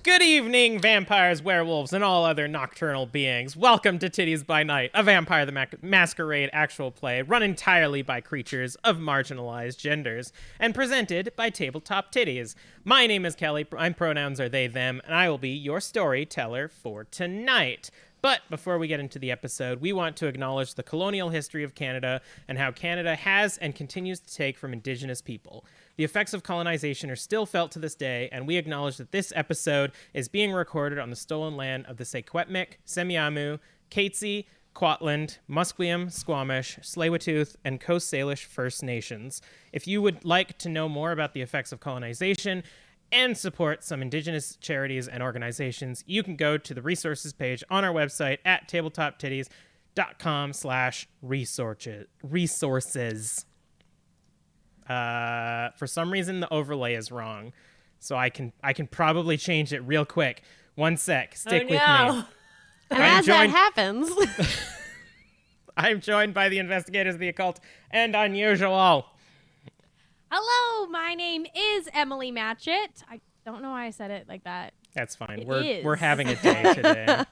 Good evening, vampires, werewolves, and all other nocturnal beings. Welcome to Tiddies By Night, a Vampire the Masquerade actual play run entirely by creatures of marginalized genders and presented by Tabletop Tiddies. My name is Kelly, my pronouns are they, them, and I will be your storyteller for tonight. But before we get into the episode, we want to acknowledge the colonial history of Canada and how Canada has and continues to take from Indigenous people. The effects of colonization are still felt to this day, and we acknowledge that this episode is being recorded on the stolen land of the Secwepemc, Semiahmoo, Katzie, Kwantlen, Musqueam, Squamish, Tsleil-Waututh, and Coast Salish First Nations. If you would like to know more about the effects of colonization and support some Indigenous charities and organizations, you can go to the resources page on our website at tabletoptiddies.com/resources. For some reason, the overlay is wrong, so I can probably change it real quick. One sec. Stick with me. And as that happens... I'm joined by the investigators of the occult and unusual. Hello, my name is Emily Matchette. I don't know why I said it like that. That's fine. We're having a day today.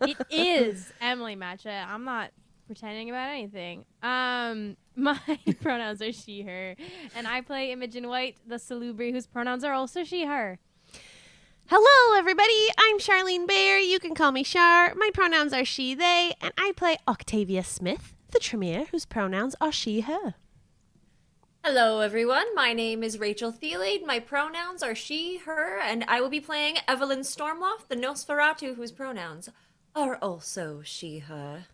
It is Emily Matchette. I'm not pretending about anything. My pronouns are she, her, and I play Imogen White, the Salubri, whose pronouns are also she, her. Hello, everybody. I'm Charlene Bayer. You can call me Char. My pronouns are she, they, and I play Octavia Smith, the Tremere, whose pronouns are she, her. Hello, everyone. My name is Rachel Theilade. My pronouns are she, her, and I will be playing Evelyn Stormloft, the Nosferatu, whose pronouns are also she, her.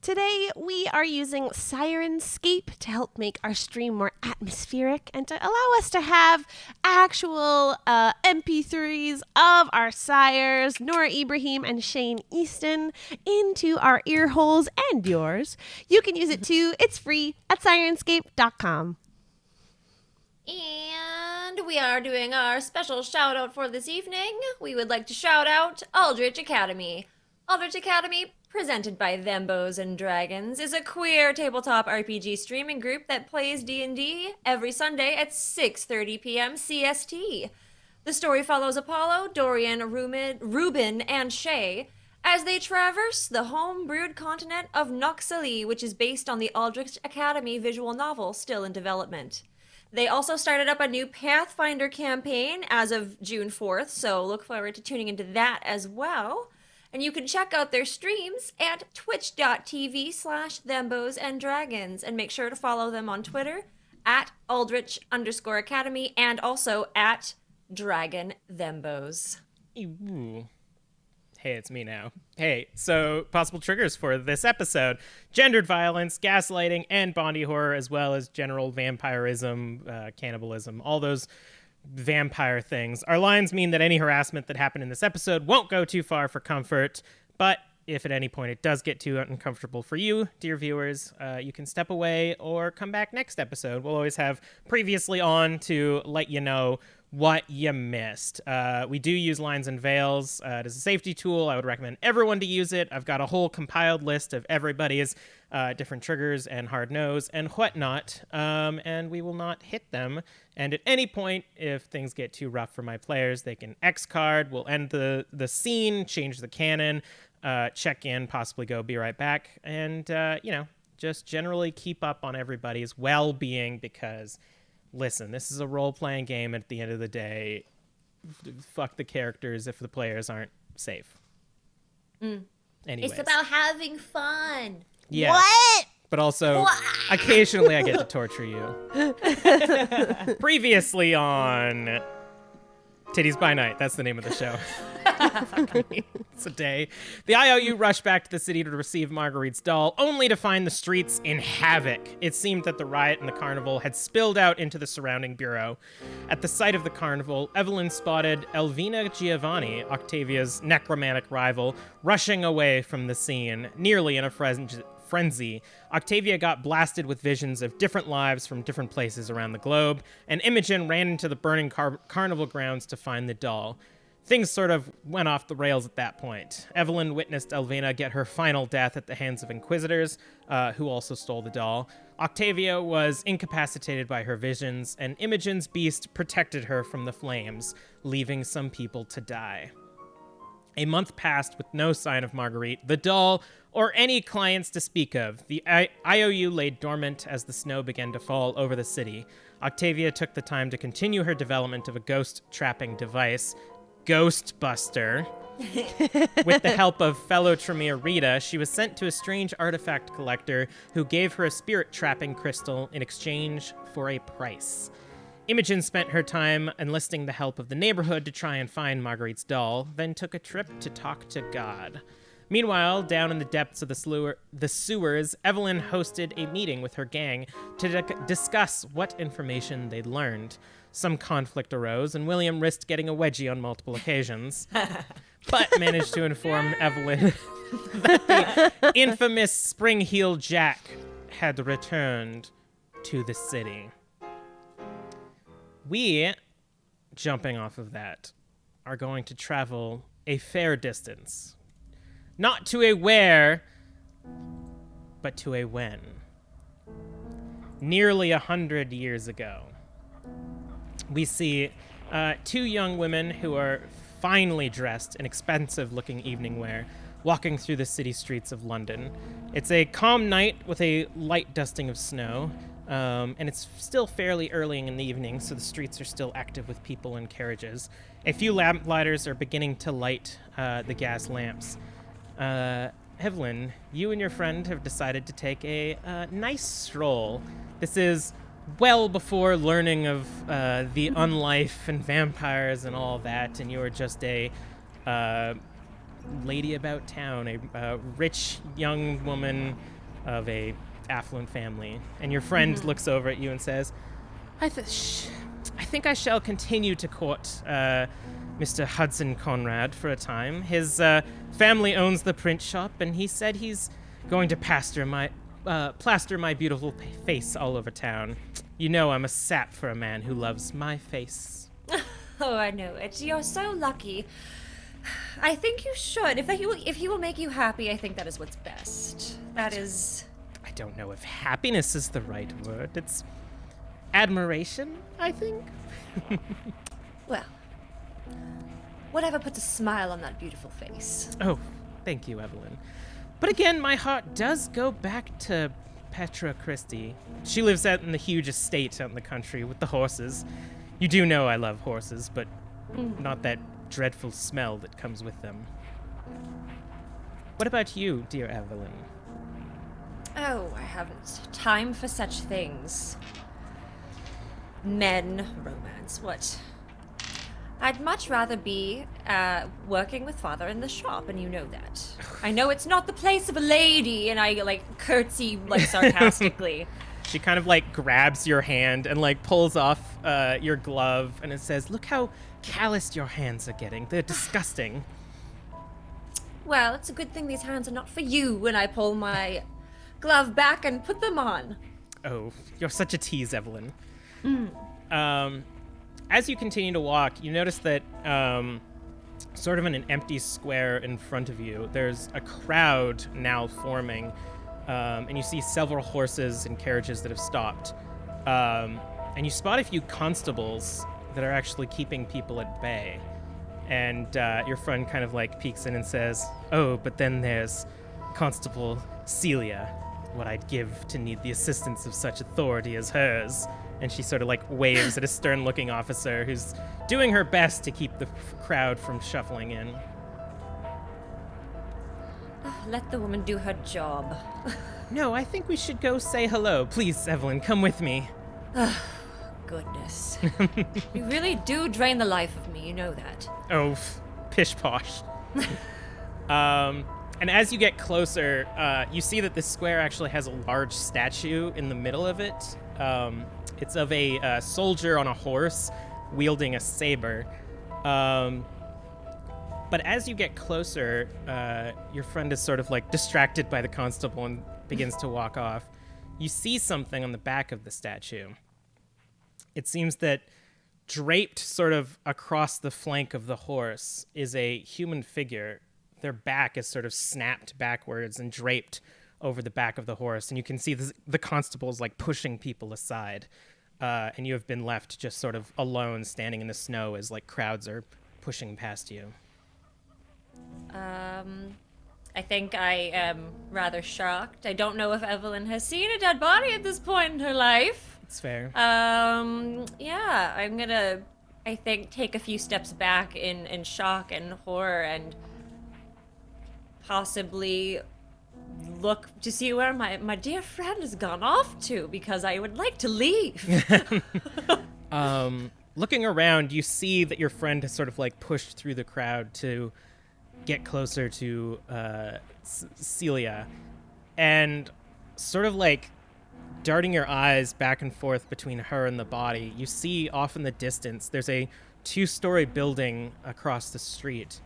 Today, we are using Sirenscape to help make our stream more atmospheric and to allow us to have actual MP3s of our sires, Nora Ibrahim and Shane Easton, into our ear holes and yours. You can use it too. It's free at Sirenscape.com. And we are doing our special shout out for this evening. We would like to shout out Aldrich Academy. Aldrich Academy, presented by Thembos and Dragons, is a queer tabletop RPG streaming group that plays D&D every Sunday at 6:30 p.m. CST. The story follows Apollo, Dorian, Reuben, and Shay as they traverse the home-brewed continent of Noxalee, which is based on the Aldrich Academy visual novel still in development. They also started up a new Pathfinder campaign as of June 4th, so look forward to tuning into that as well. And you can check out their streams at twitch.tv/thembosanddragons, and make sure to follow them on Twitter at Aldrich_Academy and also at DragonThembos. Ooh. Hey, it's me now. Hey, so possible triggers for this episode: gendered violence, gaslighting, and body horror, as well as general vampirism, cannibalism, all those vampire things. Our lines mean that any harassment that happened in this episode won't go too far for comfort, but if at any point it does get too uncomfortable for you, dear viewers, you can step away or come back next episode. We'll always have previously on to let you know what you missed. We do use lines and veils as a safety tool. I would recommend everyone to use it. I've got a whole compiled list of everybody's different triggers and hard no's and whatnot, and we will not hit them. And at any point, if things get too rough for my players, they can X card. We'll end the scene, change the canon, check in, possibly go be right back, and just generally keep up on everybody's well-being, because listen, this is a role-playing game. At the end of the day, fuck the characters if the players aren't safe. Anyways. It's about having fun. Yeah. What? But also, occasionally I get to torture you. Previously on Tiddies By Night. That's the name of the show. Fuck me. It's a day. The IOU rushed back to the city to receive Marguerite's doll, only to find the streets in havoc. It seemed that the riot and the carnival had spilled out into the surrounding bureau. At the site of the carnival, Evelyn spotted Elvina Giovanni, Octavia's necromantic rival, rushing away from the scene, nearly in a frenzy. Octavia got blasted with visions of different lives from different places around the globe, and Imogen ran into the burning carnival grounds to find the doll. Things sort of went off the rails at that point. Evelyn witnessed Elvina get her final death at the hands of Inquisitors, who also stole the doll. Octavia was incapacitated by her visions, and Imogen's beast protected her from the flames, leaving some people to die. A month passed with no sign of Marguerite, the doll, or any clients to speak of. The IOU lay dormant as the snow began to fall over the city. Octavia took the time to continue her development of a ghost-trapping device, Ghostbuster. With the help of fellow Tremere Rita, she was sent to a strange artifact collector who gave her a spirit-trapping crystal in exchange for a price. Imogen spent her time enlisting the help of the neighborhood to try and find Marguerite's doll, then took a trip to talk to God. Meanwhile, down in the depths of the sewers, Evelyn hosted a meeting with her gang to discuss what information they'd learned. Some conflict arose, and William risked getting a wedgie on multiple occasions, but managed to inform Evelyn that the infamous Springheal Jack had returned to the city. We, jumping off of that, are going to travel a fair distance. Not to a where, but to a when. Nearly 100 years ago, we see two young women who are finely dressed in expensive-looking evening wear, walking through the city streets of London. It's a calm night with a light dusting of snow, and it's still fairly early in the evening, so the streets are still active with people and carriages. A few lamplighters are beginning to light the gas lamps. Evelyn, you and your friend have decided to take a nice stroll. This is well before learning of the unlife and vampires and all that, and you're just a lady about town, a rich young woman of a affluent family. And your friend looks over at you and says, I think I shall continue to court Mr. Hudson Conrad for a time. His family owns the print shop, and he said he's going to plaster my beautiful face all over town. You know I'm a sap for a man who loves my face. Oh, I know it. You're so lucky. I think you should. If he will make you happy, I think that is what's best. That is... I don't know if happiness is the right word. It's admiration, I think. Well, whatever puts a smile on that beautiful face. Oh, thank you, Evelyn. But again, my heart does go back to Petra Christie. She lives out in the huge estate out in the country with the horses. You do know I love horses, but not that dreadful smell that comes with them. What about you, dear Evelyn? Oh, I haven't time for such things. Men, romance, what? I'd much rather be working with father in the shop, and you know that. I know it's not the place of a lady, and I, curtsy, sarcastically. She kind of, grabs your hand and, pulls off your glove, and it says, look how calloused your hands are getting. They're disgusting. Well, it's a good thing these hands are not for you when I pull my glove back and put them on. Oh, you're such a tease, Evelyn. As you continue to walk, you notice that sort of in an empty square in front of you, there's a crowd now forming, and you see several horses and carriages that have stopped. And you spot a few constables that are actually keeping people at bay. And your friend kind of peeks in and says, oh, but then there's Constable Celia, what I'd give to need the assistance of such authority as hers. And she sort of waves at a stern-looking officer who's doing her best to keep the crowd from shuffling in. Let the woman do her job. No, I think we should go say hello. Please, Evelyn, come with me. Goodness. You really do drain the life of me, you know that. Oh, pish-posh. And as you get closer, you see that this square actually has a large statue in the middle of it. It's of a soldier on a horse wielding a saber. But as you get closer, your friend is sort of distracted by the constable and begins to walk off. You see something on the back of the statue. It seems that draped sort of across the flank of the horse is a human figure. Their back is sort of snapped backwards and draped over the back of the horse. And you can see the constables like pushing people aside. And you have been left just sort of alone standing in the snow as like crowds are pushing past you. I think I am rather shocked. I don't know if Evelyn has seen a dead body at this point in her life. It's fair. Yeah, I'm gonna, I think, take a few steps back in shock and horror and possibly look to see where my dear friend has gone off to, because I would like to leave. Looking around, you see that your friend has sort of like pushed through the crowd to get closer to Celia, and sort of like darting your eyes back and forth between her and the body, you see off in the distance there's a 2-story building across the street,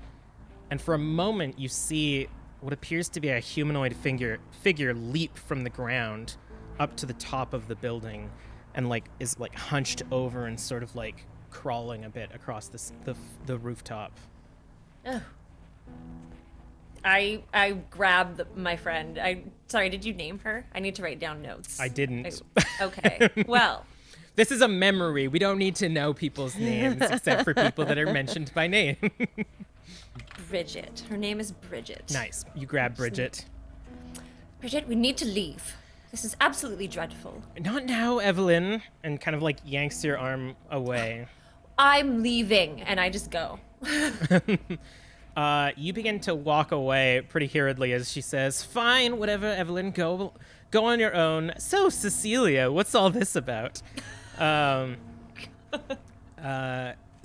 and for a moment you see what appears to be a humanoid figure leap from the ground up to the top of the building and like is like hunched over and sort of like crawling a bit across the rooftop. Ugh. I grab my friend. Sorry, did you name her? I need to write down notes. I didn't. Okay. Well, this is a memory. We don't need to know people's names except for people that are mentioned by name. Bridget. Her name is Bridget. Nice. You grab Bridget. Bridget, we need to leave. This is absolutely dreadful. Not now, Evelyn. And kind of like yanks your arm away. I'm leaving, and I just go. You begin to walk away pretty hurriedly as she says, "Fine, whatever, Evelyn, go on your own. So, Cecilia, what's all this about?"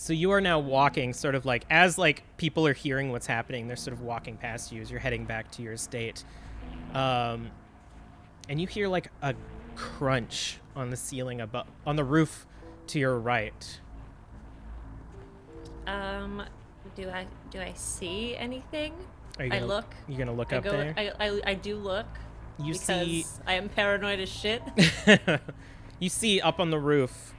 So you are now walking sort of like, as like people are hearing what's happening, they're sort of walking past you as you're heading back to your estate. And you hear like a crunch on the ceiling above, on the roof to your right. Do I see anything? I look. You're gonna look I up go, there? I do look. You because see... I am paranoid as shit. You see up on the roof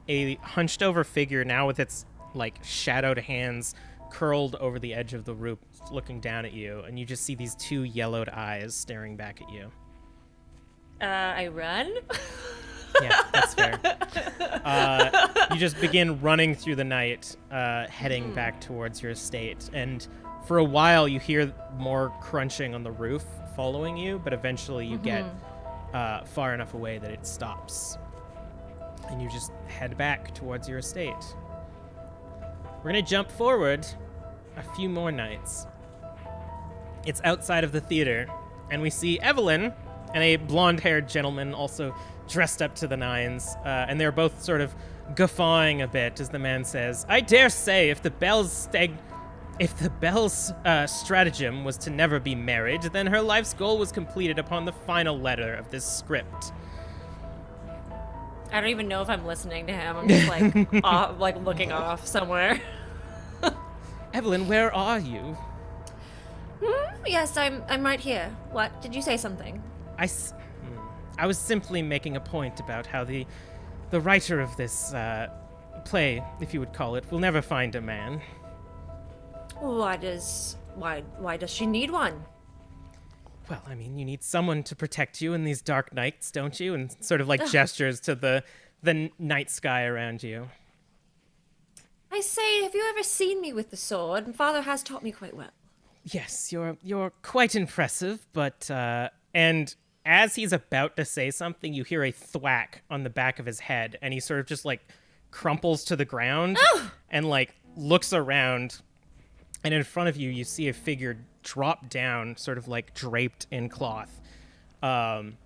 a hunched over figure now with its like shadowed hands curled over the edge of the roof looking down at you, and you just see these 2 yellowed eyes staring back at you. I run? Yeah, that's fair. You just begin running through the night, heading back towards your estate, and for a while you hear more crunching on the roof following you, but eventually you get far enough away that it stops. And you just head back towards your estate. We're going to jump forward a few more nights. It's outside of the theater, and we see Evelyn and a blonde-haired gentleman also dressed up to the nines, and they're both sort of guffawing a bit as the man says, "I dare say if the Belle's stratagem was to never be married, then her life's goal was completed upon the final letter of this script." I don't even know if I'm listening to him. I'm just like, off, like looking off somewhere. Evelyn, where are you? Yes, I'm right here. What? Did you say something? I was simply making a point about how the writer of this play, if you would call it, will never find a man. Why does she need one? Well, I mean, you need someone to protect you in these dark nights, don't you? And sort of like gestures to the night sky around you. I say, have you ever seen me with the sword? Father has taught me quite well. Yes, you're quite impressive, but and as he's about to say something, you hear a thwack on the back of his head, and he sort of just like crumples to the ground and like looks around, and in front of you, you see a figure drop down, sort of like draped in cloth, and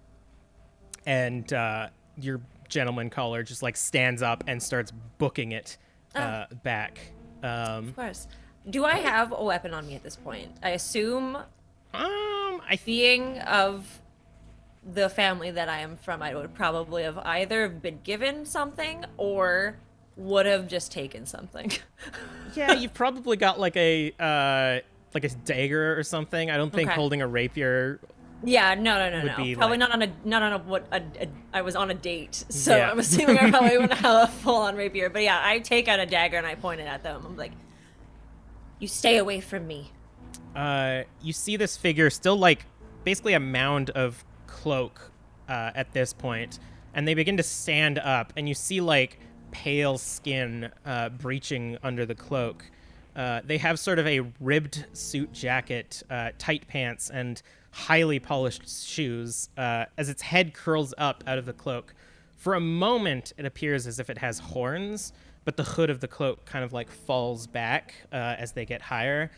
your gentleman caller just like stands up and starts booking it back. Of course. Do I have a weapon on me at this point? I assume, being of the family that I am from, I would probably have either been given something or would have just taken something. Yeah, you've probably got like a dagger or something. I don't think Okay. holding a rapier Yeah, no. Would be, Probably like- not on I was on a date, so Yeah. I'm assuming I probably wouldn't have a full-on rapier. But yeah, I take out a dagger and I point it at them. I'm like, you stay away from me. You see this figure still, like, basically a mound of cloak at this point, and they begin to stand up, and you see, like, pale skin breaching under the cloak. They have sort of a ribbed suit jacket, tight pants, and highly polished shoes. As its head curls up out of the cloak, for a moment it appears as if it has horns, but the hood of the cloak kind of like falls back as they get higher.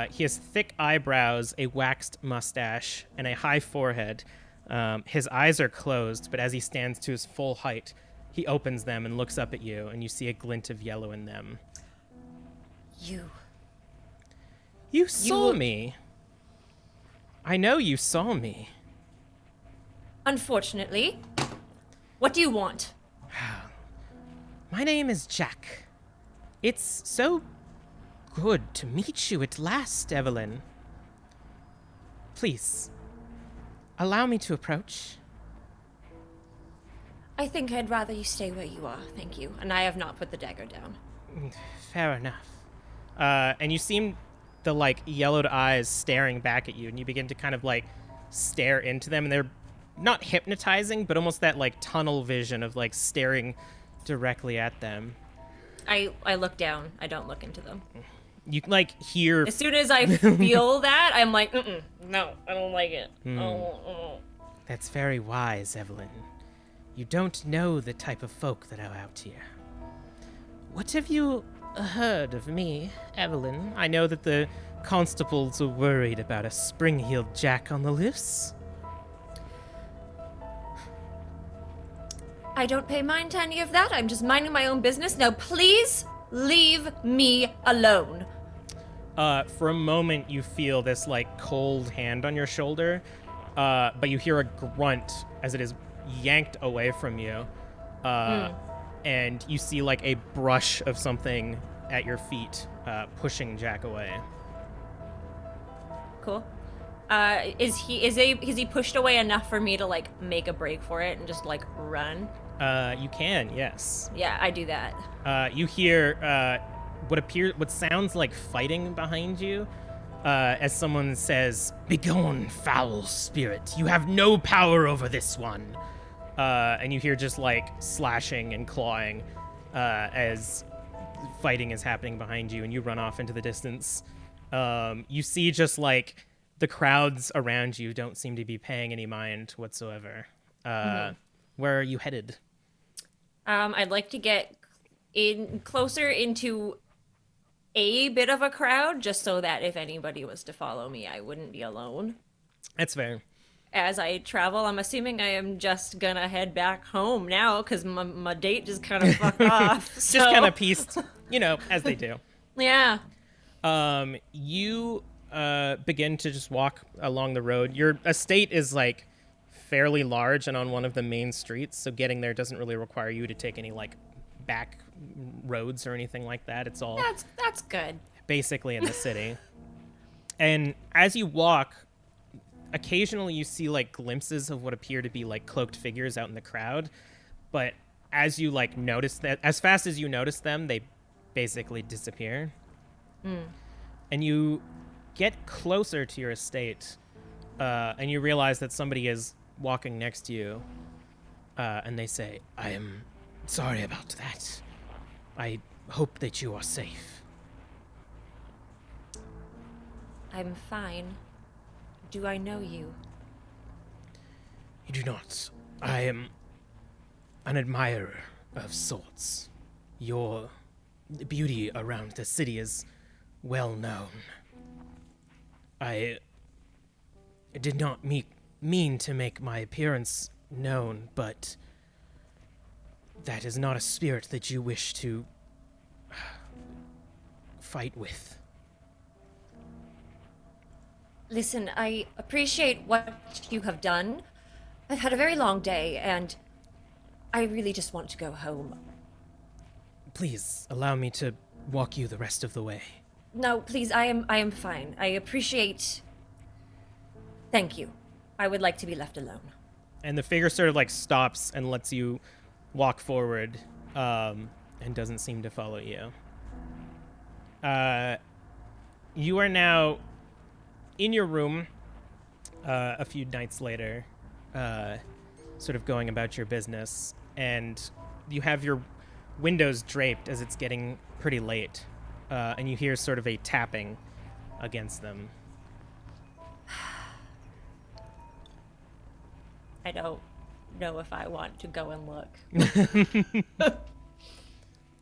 He has thick eyebrows, a waxed mustache, and a high forehead. His eyes are closed, but as he stands to his full height, he opens them and looks up at you, and you see a glint of yellow in them. You saw me. I know you saw me. Unfortunately. What do you want? My name is Jack. It's so good to meet you at last, Evelyn. Please, allow me to approach. I think I'd rather you stay where you are, thank you. And I have not put the dagger down. Fair enough. And you seem the, like, yellowed eyes staring back at you, and you begin to kind of, like, stare into them, and they're not hypnotizing, but almost that, like, tunnel vision of, like, staring directly at them. I look down. I don't look into them. You, like, hear... As soon as I feel that, I'm like, no, I don't like it. That's very wise, Evelyn. You don't know the type of folk that are out here. What have you heard of me, Evelyn? I know that the constables are worried about a Springheal Jack on the loose. I don't pay mind to any of that. I'm just minding my own business. Now, please leave me alone. For a moment, you feel this, like, cold hand on your shoulder, but you hear a grunt as it is yanked away from you, and you see, like, a brush of something at your feet, pushing Jack away. Cool. Is he pushed away enough for me to, like, make a break for it and just, like, run? You can, yes. Yeah, I do that. You hear what sounds like fighting behind you, as someone says, "Begone, foul spirit! You have no power over this one." And you hear just, like, slashing and clawing as fighting is happening behind you, and you run off into the distance. You see just, like, the crowds around you don't seem to be paying any mind whatsoever. Where are you headed? I'd like to get in closer into a bit of a crowd, just so that if anybody was to follow me, I wouldn't be alone. That's fair. As I travel, I'm assuming I am just gonna head back home now, because my date just kind of fucked off. Just kind of pieced, as they do. Yeah. You begin to just walk along the road. Your estate is, like, fairly large and on one of the main streets, so getting there doesn't really require you to take any, like, back roads or anything like that. It's all That's good. basically in the city. And as you walk, occasionally you see, like, glimpses of what appear to be, like, cloaked figures out in the crowd, but as you, like, notice that, as fast as you notice them, they basically disappear. And you get closer to your estate, and you realize that somebody is walking next to you, and they say, "I am sorry about that. I hope that you are safe." I'm fine. Do I know you? You do not. I am an admirer of sorts. Your beauty around the city is well known. I did not mean to make my appearance known, but that is not a spirit that you wish to fight with. Listen, I appreciate what you have done. I've had a very long day, and I really just want to go home. Please allow me to walk you the rest of the way. No, please, I am fine. I appreciate... Thank you. I would like to be left alone. And the figure sort of like stops and lets you walk forward, and doesn't seem to follow you. You are now in your room a few nights later, sort of going about your business, and you have your windows draped as it's getting pretty late, and you hear sort of a tapping against them. I don't know if I want to go and look.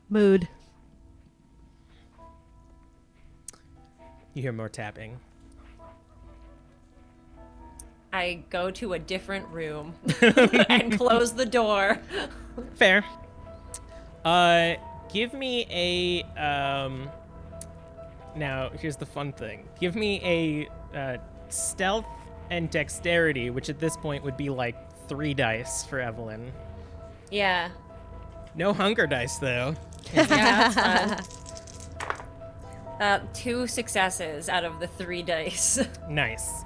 Mood. You hear more tapping. I go to a different room and close the door. Fair. Give me a, now, here's the fun thing. Give me a stealth and dexterity, which at this point would be like 3 dice for Evelyn. Yeah. No hunger dice, though. Yeah, that's fun. 2 successes out of the 3 dice. Nice.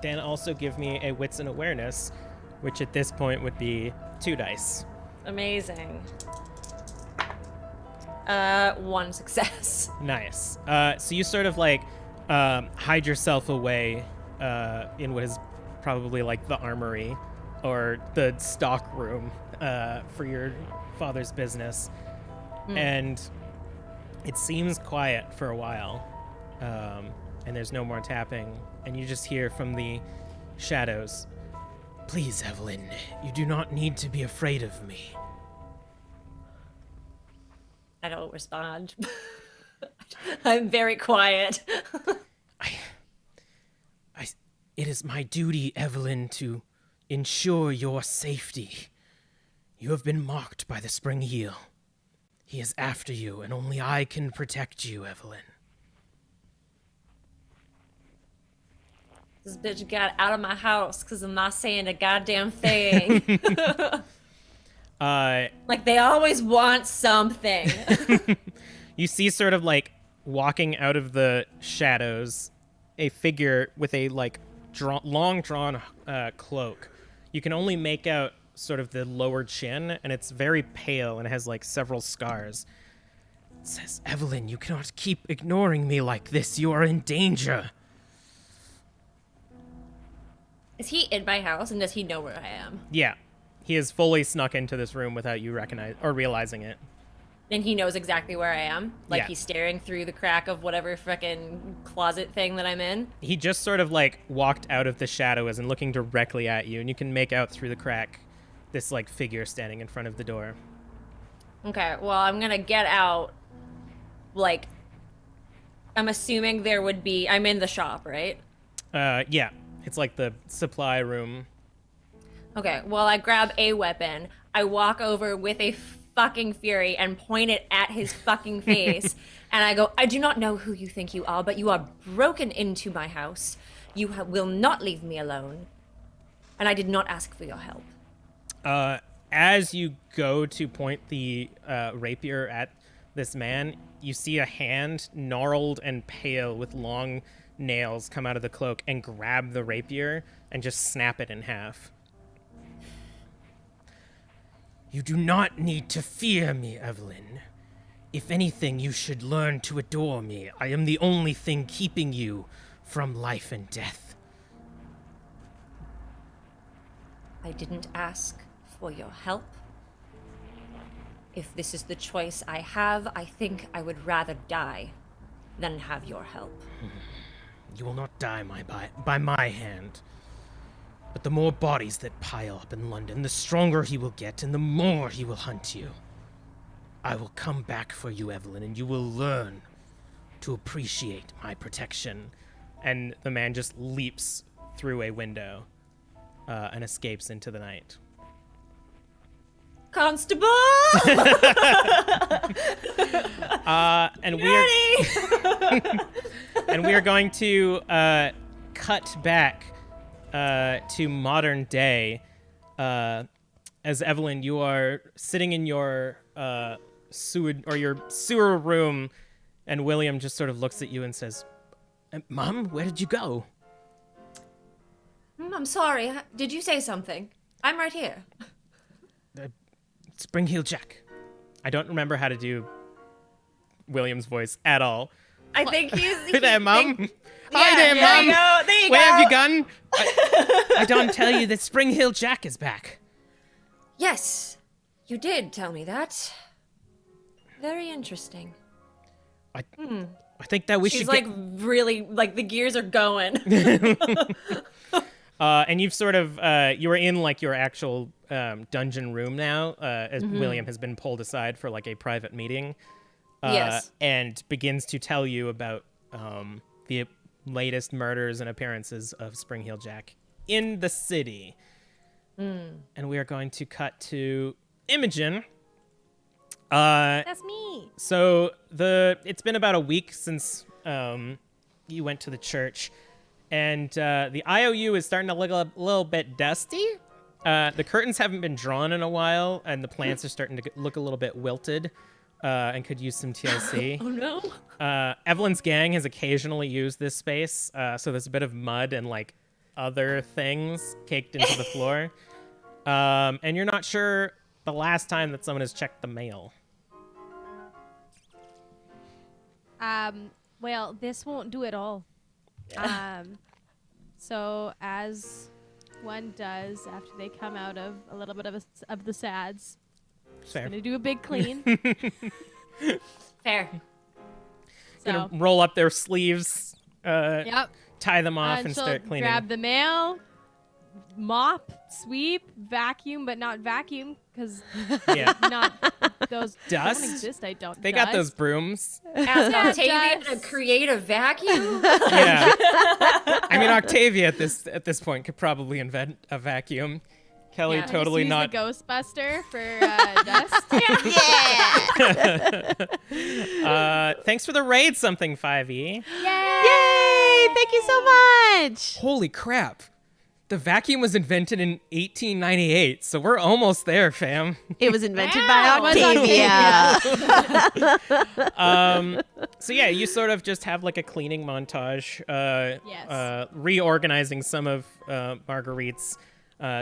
Then also give me a wits and awareness, which at this point would be 2 dice. Amazing. 1 success. Nice. So you sort of like hide yourself away in what is probably like the armory or the stock room for your father's business. And it seems quiet for a while, and there's no more tapping, and you just hear from the shadows, "Please, Evelyn, you do not need to be afraid of me." I don't respond. I'm very quiet. It is my duty, Evelyn, to ensure your safety. You have been mocked by the Springheal. He is after you, and only I can protect you, Evelyn. This bitch got out of my house because I'm not saying a goddamn thing. Like, they always want something. You see sort of like walking out of the shadows a figure with a like long drawn cloak. You can only make out sort of the lower chin, and it's very pale and has like several scars. It says, "Evelyn, you cannot keep ignoring me like this. You are in danger." Is he in my house, and does he know where I am? Yeah. He has fully snuck into this room without you recognize or realizing it. And he knows exactly where I am? Like, Yeah. he's staring through the crack of whatever frickin' closet thing that I'm in? He just sort of like walked out of the shadows and looking directly at you, and you can make out through the crack this like figure standing in front of the door. Okay, well, I'm gonna get out. Like, I'm assuming there would be... I'm in the shop, right? Yeah. It's like the supply room. Okay, well, I grab a weapon. I walk over with a fucking fury and point it at his fucking face. And I go, "I do not know who you think you are, but you are broken into my house. You will not leave me alone. And I did not ask for your help." As you go to point the rapier at this man, you see a hand, gnarled and pale with long nails, come out of the cloak and grab the rapier and just snap it in half. "You do not need to fear me, Evelyn. If anything, you should learn to adore me. I am the only thing keeping you from life and death." I didn't ask for your help. If this is the choice I have, I think I would rather die than have your help. You will not die by my hand. But the more bodies that pile up in London, the stronger he will get, and the more he will hunt you. I will come back for you, Evelyn, and you will learn to appreciate my protection. And the man just leaps through a window and escapes into the night. Constable! And we are going to cut back to modern day. As Evelyn, you are sitting in your sewer room, and William just sort of looks at you and says, "Mom, where did you go?" I'm sorry. Did you say something? I'm right here. Springheal Jack. I don't remember how to do William's voice at all. I think he's... Hey there, Mum. Yeah, Hi there, there Mum. you go. There you Where go. have you gone? I don't tell you that Springheal Jack is back. Yes, you did tell me that. Very interesting. I think that we She's should like get... really, like the gears are going. And you've sort of, you are in like your actual dungeon room now, as William has been pulled aside for like a private meeting. Yes. And begins to tell you about the latest murders and appearances of Springheal Jack in the city. And we are going to cut to Imogen. That's me. So it's been about a week since you went to the church, and the IOU is starting to look a little bit dusty. The curtains haven't been drawn in a while, and the plants are starting to look a little bit wilted, and could use some TLC. Oh no. Evelyn's gang has occasionally used this space, so there's a bit of mud and like other things caked into the floor. And you're not sure the last time that someone has checked the mail. Well, this won't do it all. So as one does after they come out of a little bit of the sads, Fair. gonna do a big clean. Fair. So, Gonna roll up their sleeves, yep. tie them off, and she'll start cleaning. grab the mail, mop, sweep, vacuum, but not vacuum because Yeah. not those Dust? don't exist. I don't. They got those brooms. Ask Yeah, Octavia dust. to create a vacuum. Yeah. I mean, Octavia at this point could probably invent a vacuum. Kelly Yeah, totally just not. use the Ghostbuster for dust. Yeah. Thanks for the raid, something 5e. Yay! Thank you so much. Holy crap! The vacuum was invented in 1898, so we're almost there, fam. It was invented Wow. by Octavia. So yeah, you sort of just have like a cleaning montage, Yes. reorganizing some of Marguerite's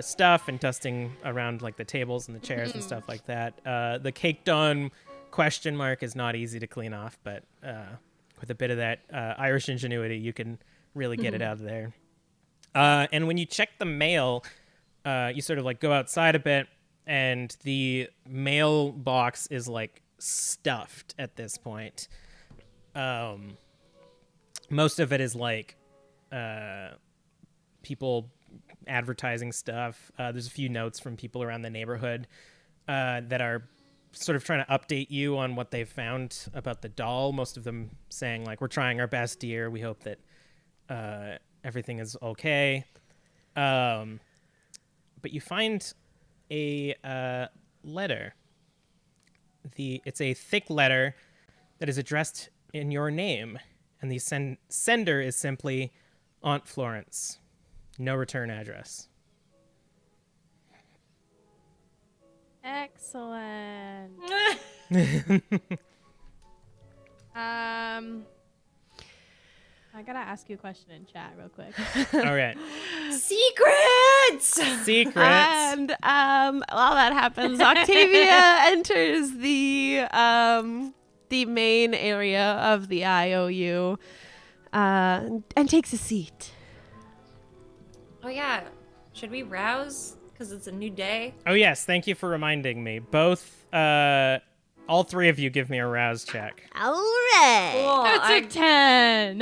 stuff and dusting around like the tables and the chairs and stuff like that. The caked on question mark is not easy to clean off, but with a bit of that Irish ingenuity, you can really get it out of there. And when you check the mail, you sort of like go outside a bit, and the mailbox is like stuffed at this point. Most of it is like people advertising stuff. There's a few notes from people around the neighborhood that are sort of trying to update you on what they've found about the doll. Most of them saying like, "We're trying our best, dear. We hope that everything is okay." But you find a letter. It's a thick letter that is addressed in your name, and the sender is simply Aunt Florence. No return address. Excellent. I gotta ask you a question in chat real quick. All right. Secrets. Secrets. And while that happens, Octavia enters the main area of the IOU and takes a seat. Oh yeah. Should we rouse? Because it's a new day. Oh, yes. Thank you for reminding me. Both, all three of you give me a rouse check. All right. Cool. That's a 10.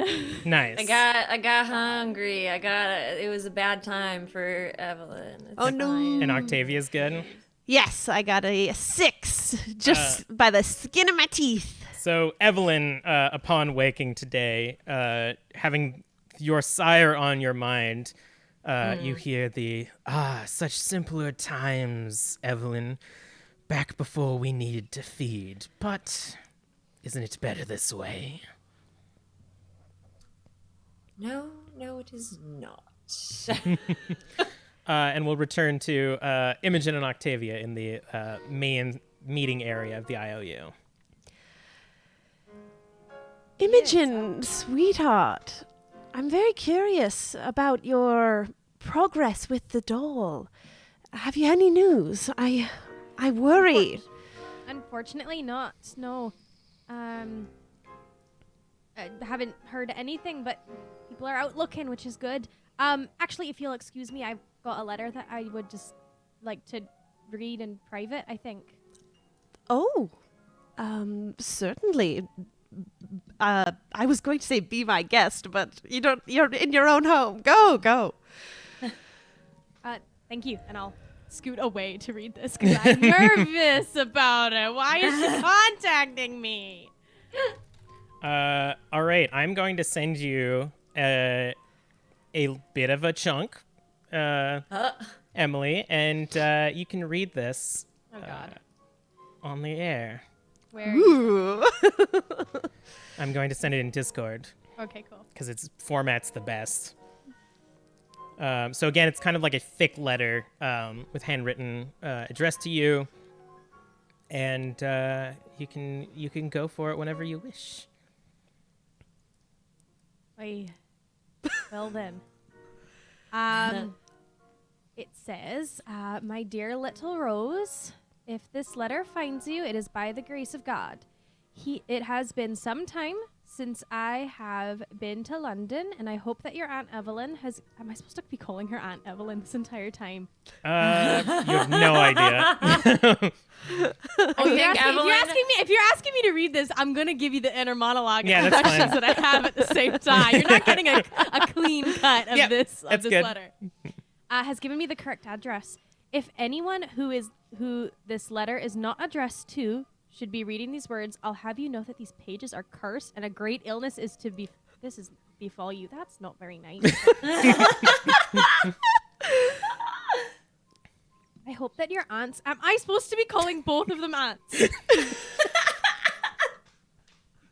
Nice. I got hungry. It was a bad time for Evelyn. It's Oh, no. fine. And Octavia's good. Yes, I got a 6 just by the skin of my teeth. So, Evelyn, upon waking today, having your sire on your mind, you hear such simpler times, Evelyn, back before we needed to feed. But isn't it better this way? No, it is not. And we'll return to Imogen and Octavia in the main meeting area of the IOU. Imogen, sweetheart, I'm very curious about your progress with the doll? Have you any news? I worry. Unfortunately not, no. I haven't heard anything, but people are out looking, which is good. Actually, if you'll excuse me, I've got a letter that I would just like to read in private, I think. Oh, certainly. I was going to say be my guest, but you're in your own home. Go. Thank you, and I'll scoot away to read this because I'm nervous about it. Why is she contacting me? All right, I'm going to send you a bit of a chunk, Emily, and you can read this Oh, God. on the air. Where? Ooh. I'm going to send it in Discord Okay, cool. because its format's the best. So again, it's kind of like a thick letter with handwritten addressed to you, and you can go for it whenever you wish. Well then. It says, my dear little Rose, if this letter finds you, it is by the grace of God. It has been some time since I have been to London, and I hope that your Aunt Evelyn has... Am I supposed to be calling her Aunt Evelyn this entire time? You have no idea. If you're asking me to read this, I'm gonna give you the inner monologue Yeah, and that's questions fine. that I have at the same time. You're not getting a clean cut of Yep, this that's good. letter. Has given me the correct address. If anyone who this letter is not addressed to should be reading these words, I'll have you know that these pages are cursed and a great illness is to befall you. That's not very nice. I hope that your aunts... Am I supposed to be calling both of them aunts?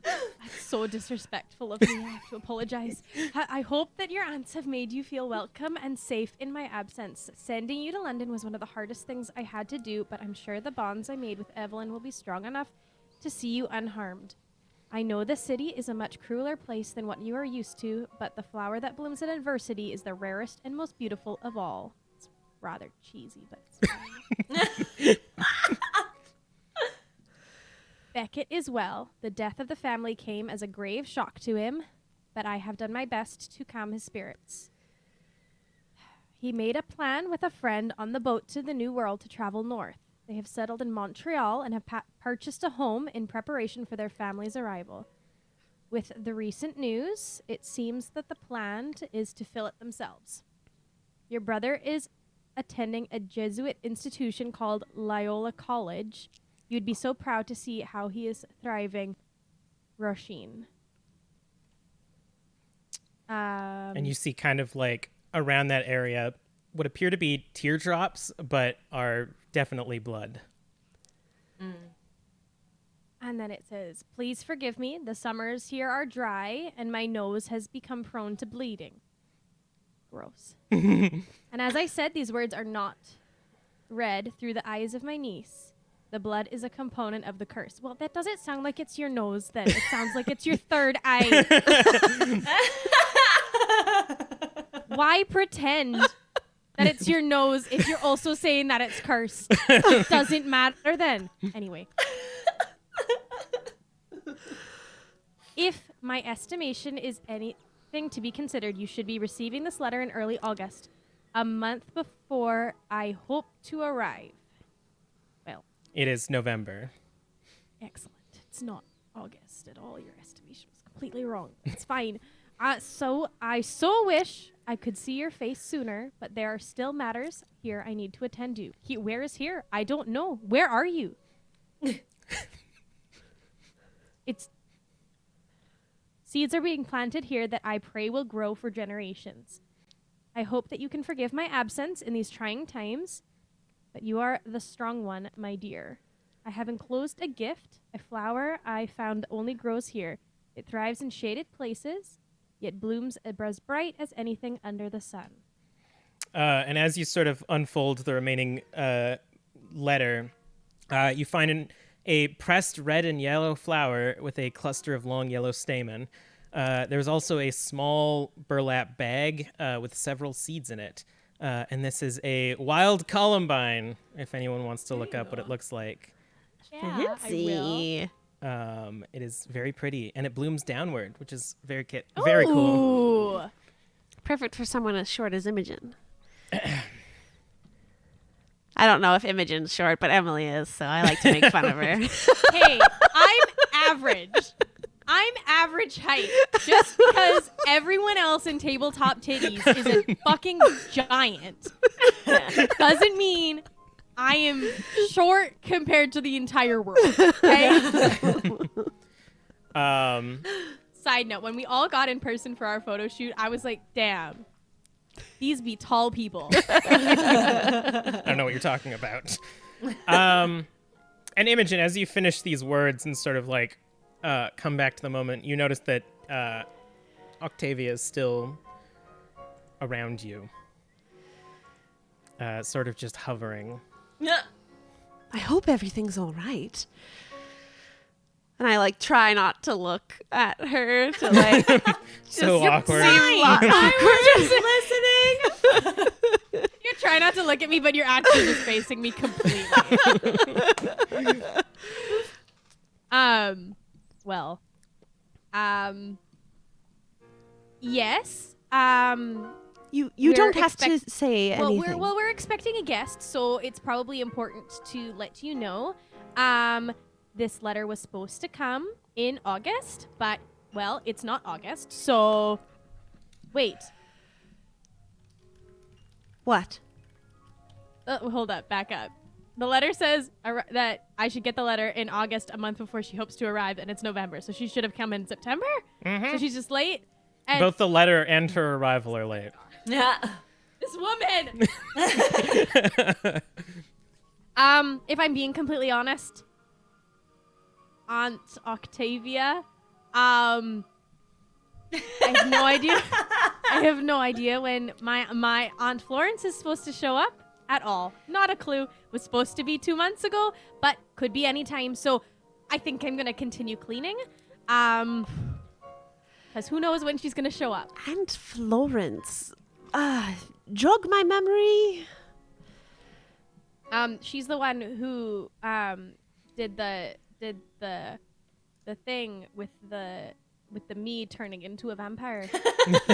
That's so disrespectful of me. I have to apologize. I hope that your aunts have made you feel welcome and safe in my absence. Sending you to London was one of the hardest things I had to do, but I'm sure the bonds I made with Evelyn will be strong enough to see you unharmed. I know the city is a much crueler place than what you are used to, but the flower that blooms in adversity is the rarest and most beautiful of all. It's rather cheesy, but it's fine. Beckett is well. The death of the family came as a grave shock to him, but I have done my best to calm his spirits. He made a plan with a friend on the boat to the New World to travel north. They have settled in Montreal and have purchased a home in preparation for their family's arrival. With the recent news, it seems that the plan is to fill it themselves. Your brother is attending a Jesuit institution called Loyola College. You'd be so proud to see how he is thriving. Roisin. And you see kind of like around that area what appear to be teardrops, but are definitely blood. And then it says, please forgive me. The summers here are dry, and my nose has become prone to bleeding. Gross. And as I said, these words are not read through the eyes of my niece. The blood is a component of the curse. Well, that doesn't sound like it's your nose, then. It sounds like it's your third eye. Why pretend that it's your nose if you're also saying that it's cursed? It doesn't matter then. Anyway. If my estimation is anything to be considered, you should be receiving this letter in early August, a month before I hope to arrive. Well, It is November. excellent. It's not August at all. Your estimation was completely wrong. It's fine. So I so wish I could see your face sooner, but there are still matters here I need to attend to. Where is here? I don't know. Where are you? Seeds are being planted here that I pray will grow for generations. I hope that you can forgive my absence in these trying times, but you are the strong one, my dear. I have enclosed a gift, a flower I found only grows here. It thrives in shaded places, yet blooms as bright as anything under the sun. And as you sort of unfold the remaining letter, you find a pressed red and yellow flower with a cluster of long yellow stamen. There's also a small burlap bag with several seeds in it. And this is a wild Columbine, if anyone wants to look up what it looks like. Yeah, I will. Fancy. It is very pretty, and it blooms downward, which is very very cool. Ooh. Perfect for someone as short as Imogen. I don't know if Imogen's short, but Emily is, so I like to make fun of her. Hey, I'm average. I'm average height. Just because everyone else in Tabletop Tiddies is a fucking giant doesn't mean I am short compared to the entire world. Okay? Side note, when we all got in person for our photo shoot, I was like, damn, these be tall people. I don't know what you're talking about. And Imogen, as you finish these words and sort of like come back to the moment, you notice that Octavia is still around you, sort of just hovering. I hope everything's all right. And I like try not to look at her to like So awkward. I was just listening. You try not to look at me, but you're actually just facing me completely. Well, yes. You We're don't have to say Well, anything. we're expecting a guest, so it's probably important to let you know. This letter was supposed to come in August, but, well, it's not August, so... Wait. What? Hold up, back up. The letter says that I should get the letter in August, a month before she hopes to arrive, and it's November, so she should have come in September? Mm-hmm. So she's just late? And Both the letter and her arrival are late. this woman! If I'm being completely honest, Aunt Octavia, I have no idea. I have no idea when my Aunt Florence is supposed to show up at all. Not a clue. Was supposed to be 2 months ago, but could be any time. So I think I'm gonna continue cleaning. Because who knows when she's gonna show up. Aunt Florence. Jog my memory. She's the one who did the thing with the me turning into a vampire.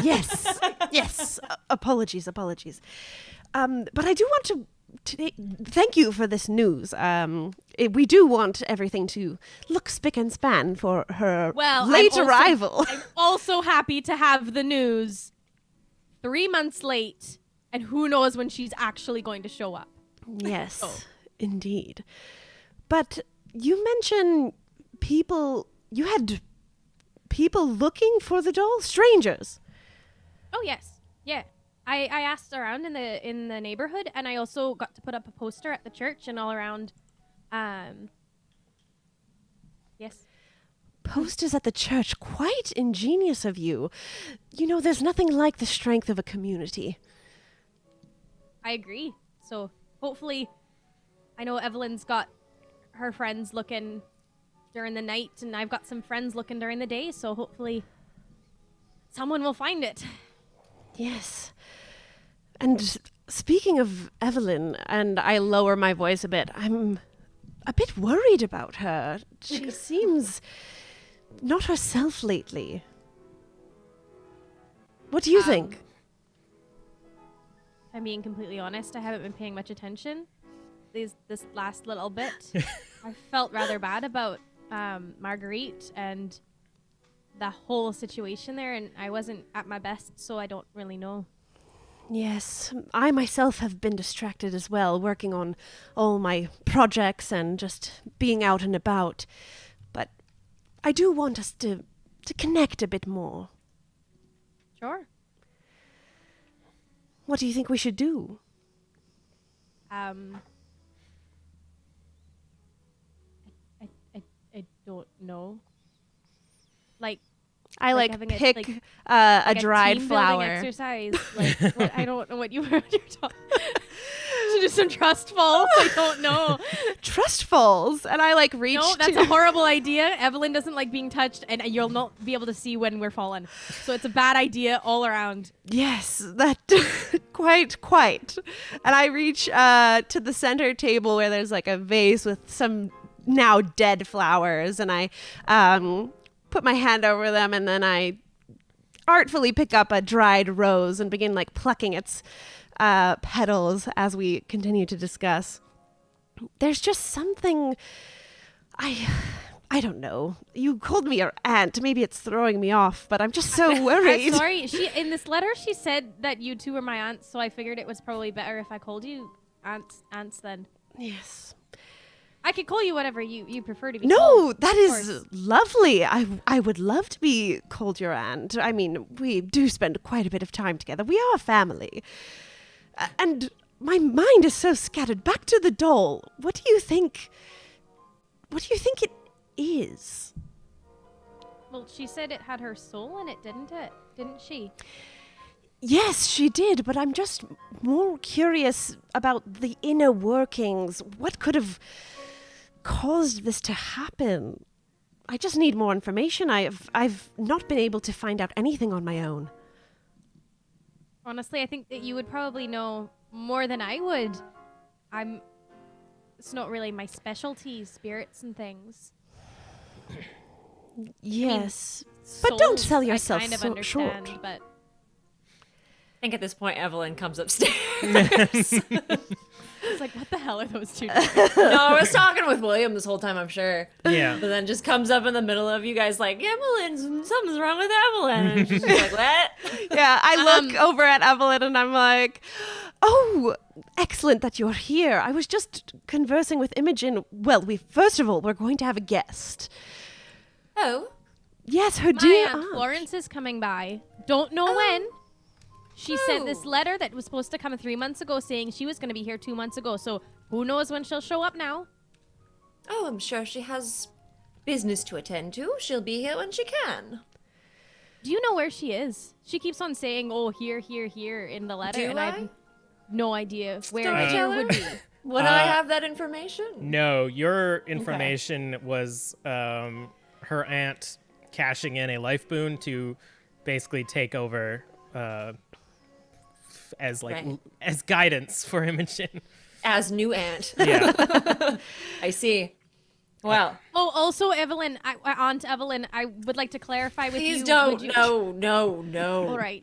Yes. Yes. Apologies. But I do want to thank you for this news. We do want everything to look spick and span for her late arrival. I'm also happy to have the news 3 months late, and who knows when she's actually going to show up. Yes, Oh. indeed. But you mentioned you had people looking for the doll? Strangers? Oh, yes. Yeah. I asked around in the neighborhood, and I also got to put up a poster at the church and all around. Yes. Posters at the church. Quite ingenious of you. You know, there's nothing like the strength of a community. I agree. So hopefully, I know Evelyn's got her friends looking during the night, and I've got some friends looking during the day. So hopefully, someone will find it. Yes. And speaking of Evelyn, and I lower my voice a bit, I'm a bit worried about her. She seems not herself lately. What do you think? If I'm being completely honest, I haven't been paying much attention this last little bit. I felt rather bad about Marguerite and the whole situation there, and I wasn't at my best, so I don't really know. Yes, I myself have been distracted as well, working on all my projects and just being out and about. But I do want us to connect a bit more. Sure. What do you think we should do? I don't know. Like I having pick a dried team building flower. exercise. Like I don't know what you're talking. do some trust falls. I don't know. Trust falls, and I like reach. No, that's a horrible idea. Evelyn doesn't like being touched, and you'll not be able to see when we're falling. So it's a bad idea all around. Yes, that quite. And I reach to the center table where there's like a vase with some now dead flowers, and I put my hand over them, and then I artfully pick up a dried rose and begin like plucking its petals as we continue to discuss. There's just something I don't know. You called me your aunt. Maybe it's throwing me off, but I'm just so worried. I'm sorry. In this letter, she said that you two were my aunts, so I figured it was probably better if I called you aunts then. Yes. I could call you whatever you prefer to be No, called. that is lovely. I would love to be called your aunt. I mean, we do spend quite a bit of time together. We are a family. And my mind is so scattered. Back to the doll. What do you think it is? Well, she said it had her soul in it, didn't she? Yes, she did, but I'm just more curious about the inner workings. What could have caused this to happen? I just need more information. I've not been able to find out anything on my own. Honestly, I think that you would probably know more than I would. It's not really my specialty, spirits and things. Yes, but don't sell yourself I kind of so understand, short. but I think at this point, Evelyn comes upstairs. it's like, what the hell are those two doing? No, I was talking with William this whole time, I'm sure. Yeah. But then just comes up in the middle of you guys like, Evelyn, something's wrong with Evelyn. And she's just like, what? Yeah, I look over at Evelyn and I'm like, oh, excellent that you're here. I was just conversing with Imogen. Well, first of all, we're going to have a guest. Oh. Yes, her My dear Aunt aunt. Florence is coming by. Don't know when. She sent this letter that was supposed to come 3 months ago saying she was going to be here 2 months ago. So who knows when she'll show up now? Oh, I'm sure she has business to attend to. She'll be here when she can. Do you know where she is? She keeps on saying, oh, here in the letter. Do and I? I have no idea where Storyteller? it would be. Would I have that information? No, your information was her aunt cashing in a life boon to basically take over as as guidance for Imogen. As new aunt. Yeah. I see. Well, Oh, also, Evelyn, Aunt Evelyn, I would like to clarify with you. please don't. would you- No. All right.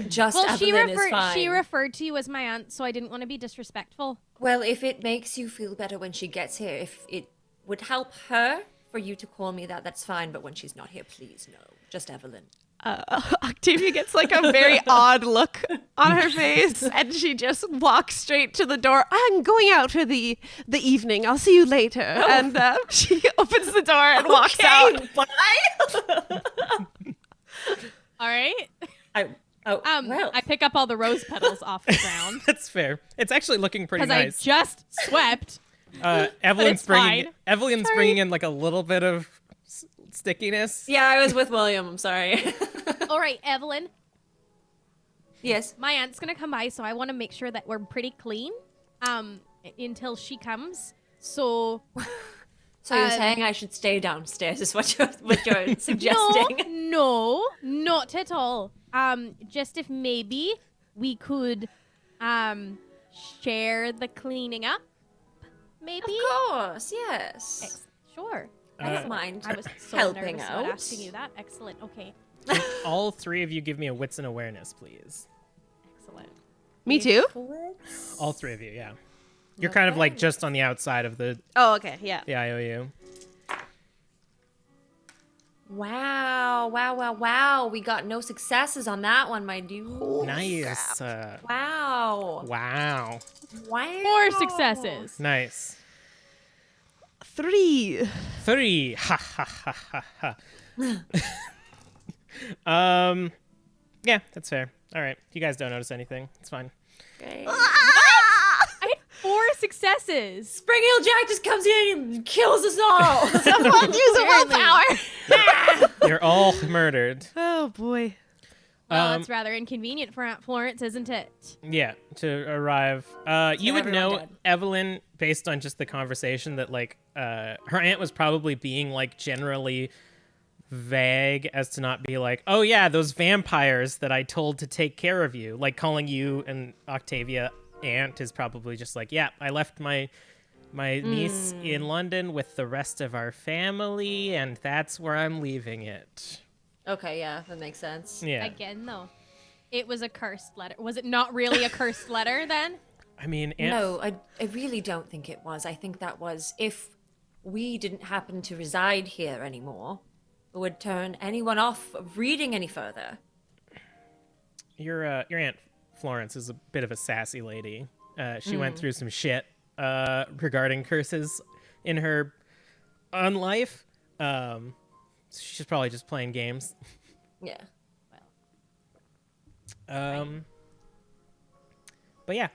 Just Well, Evelyn is fine. she referred to you as my aunt, so I didn't want to be disrespectful. Well, if it makes you feel better when she gets here, if it would help her for you to call me that, that's fine. But when she's not here, please no. Just Evelyn. Octavia gets like a very odd look on her face, and she just walks straight to the door. I'm going out for the evening. I'll see you later. And she opens the door and walks out. Bye. All right. Well. I pick up all the rose petals off the ground That's fair. It's actually looking pretty because nice. I just swept. Evelyn's it's bringing fine. Evelyn's bringing in like a little bit of stickiness. Yeah, I was with William. I'm sorry. All right, Evelyn. Yes. My aunt's gonna come by, so I want to make sure that we're pretty clean until she comes. So So you're saying I should stay downstairs? Is what you're suggesting? No, not at all. Just if maybe we could share the cleaning up. Maybe. Of course. Yes. Sure. I don't mind I was so helping nervous out. about asking you that. Excellent. Okay. All three of you give me a wits and awareness, please. Excellent. Me too? All three of you, yeah. You're kind of like just on the outside of the Oh, okay. Yeah. IOU. Wow. We got no successes on that one, my dude. Nice. Wow. Wow. 4 successes. Nice. 3. 3. Ha ha ha ha ha. Yeah, that's fair. All right. You guys don't notice anything. It's fine. Great. I had 4 successes. Springheal Jack just comes in and kills us all. Someone use a willpower. You're all murdered. Oh boy. Well, that's rather inconvenient for Aunt Florence, isn't it? Yeah, to arrive. You would everyone know, dead. Evelyn, based on just the conversation, that like her aunt was probably being like generally vague as to not be like, oh yeah, those vampires that I told to take care of you. Like calling you and Octavia aunt is probably just like, yeah, I left my niece in London with the rest of our family, and that's where I'm leaving it. Okay, yeah, that makes sense. Yeah. Again, though, it was a cursed letter. Was it not really a cursed letter then? I mean, No, I really don't think it was. I think that was if we didn't happen to reside here anymore, it would turn anyone off of reading any further. Your Aunt Florence is a bit of a sassy lady. She went through some shit regarding curses in her own life. She's probably just playing games. Yeah. But yeah,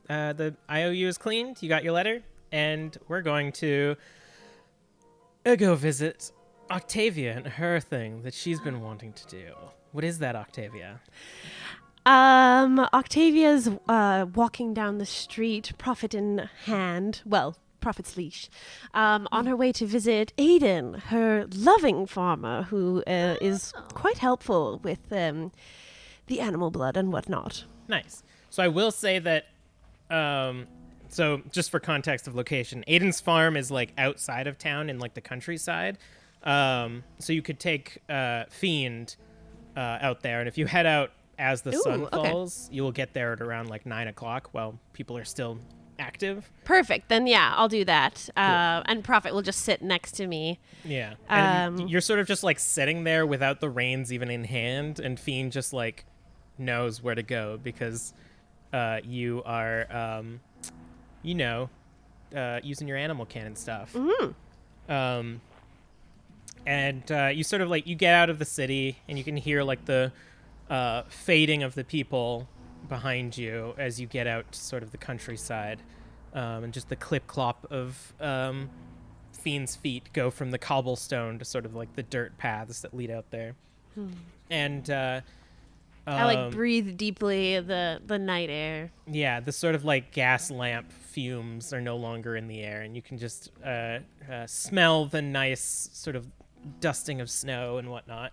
the IOU is cleaned. You got your letter, and we're going to go visit Octavia and her thing that she's been wanting to do. What is that, Octavia? Octavia's walking down the street, prophet in hand. Well, prophet's leash. On her way to visit Aiden, her loving farmer, who is quite helpful with the animal blood and whatnot. Nice. So I will say that, so just for context of location, Aiden's farm is like outside of town in like the countryside. So you could take Fiend out there, and if you head out as the sun okay. falls, you will get there at around like 9 o'clock while people are still active. Perfect. Then yeah, I'll do that. And Prophet will just sit next to me. Yeah. And you're sort of just like sitting there without the reins even in hand, and Fiend just like knows where to go because you are, using your animal cannon stuff. Mm-hmm. And you sort of like, you get out of the city and you can hear like the fading of the people behind you as you get out to sort of the countryside, and just the clip-clop of Fiend's feet go from the cobblestone to sort of like the dirt paths that lead out there. And I like breathe deeply the night air. yeah, the sort of like gas lamp fumes are no longer in the air, and you can just smell the nice sort of dusting of snow and whatnot.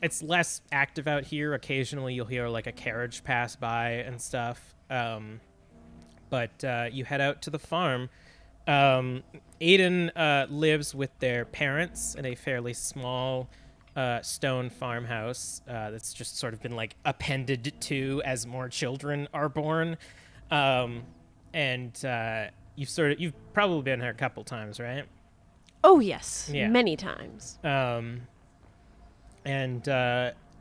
It's less active out here. Occasionally you'll hear like a carriage pass by and stuff. But you head out to the farm. Aiden lives with their parents in a fairly small stone farmhouse that's just sort of been like appended to as more children are born. And you've probably been here a couple times, right? Oh yes, Yeah. many times. And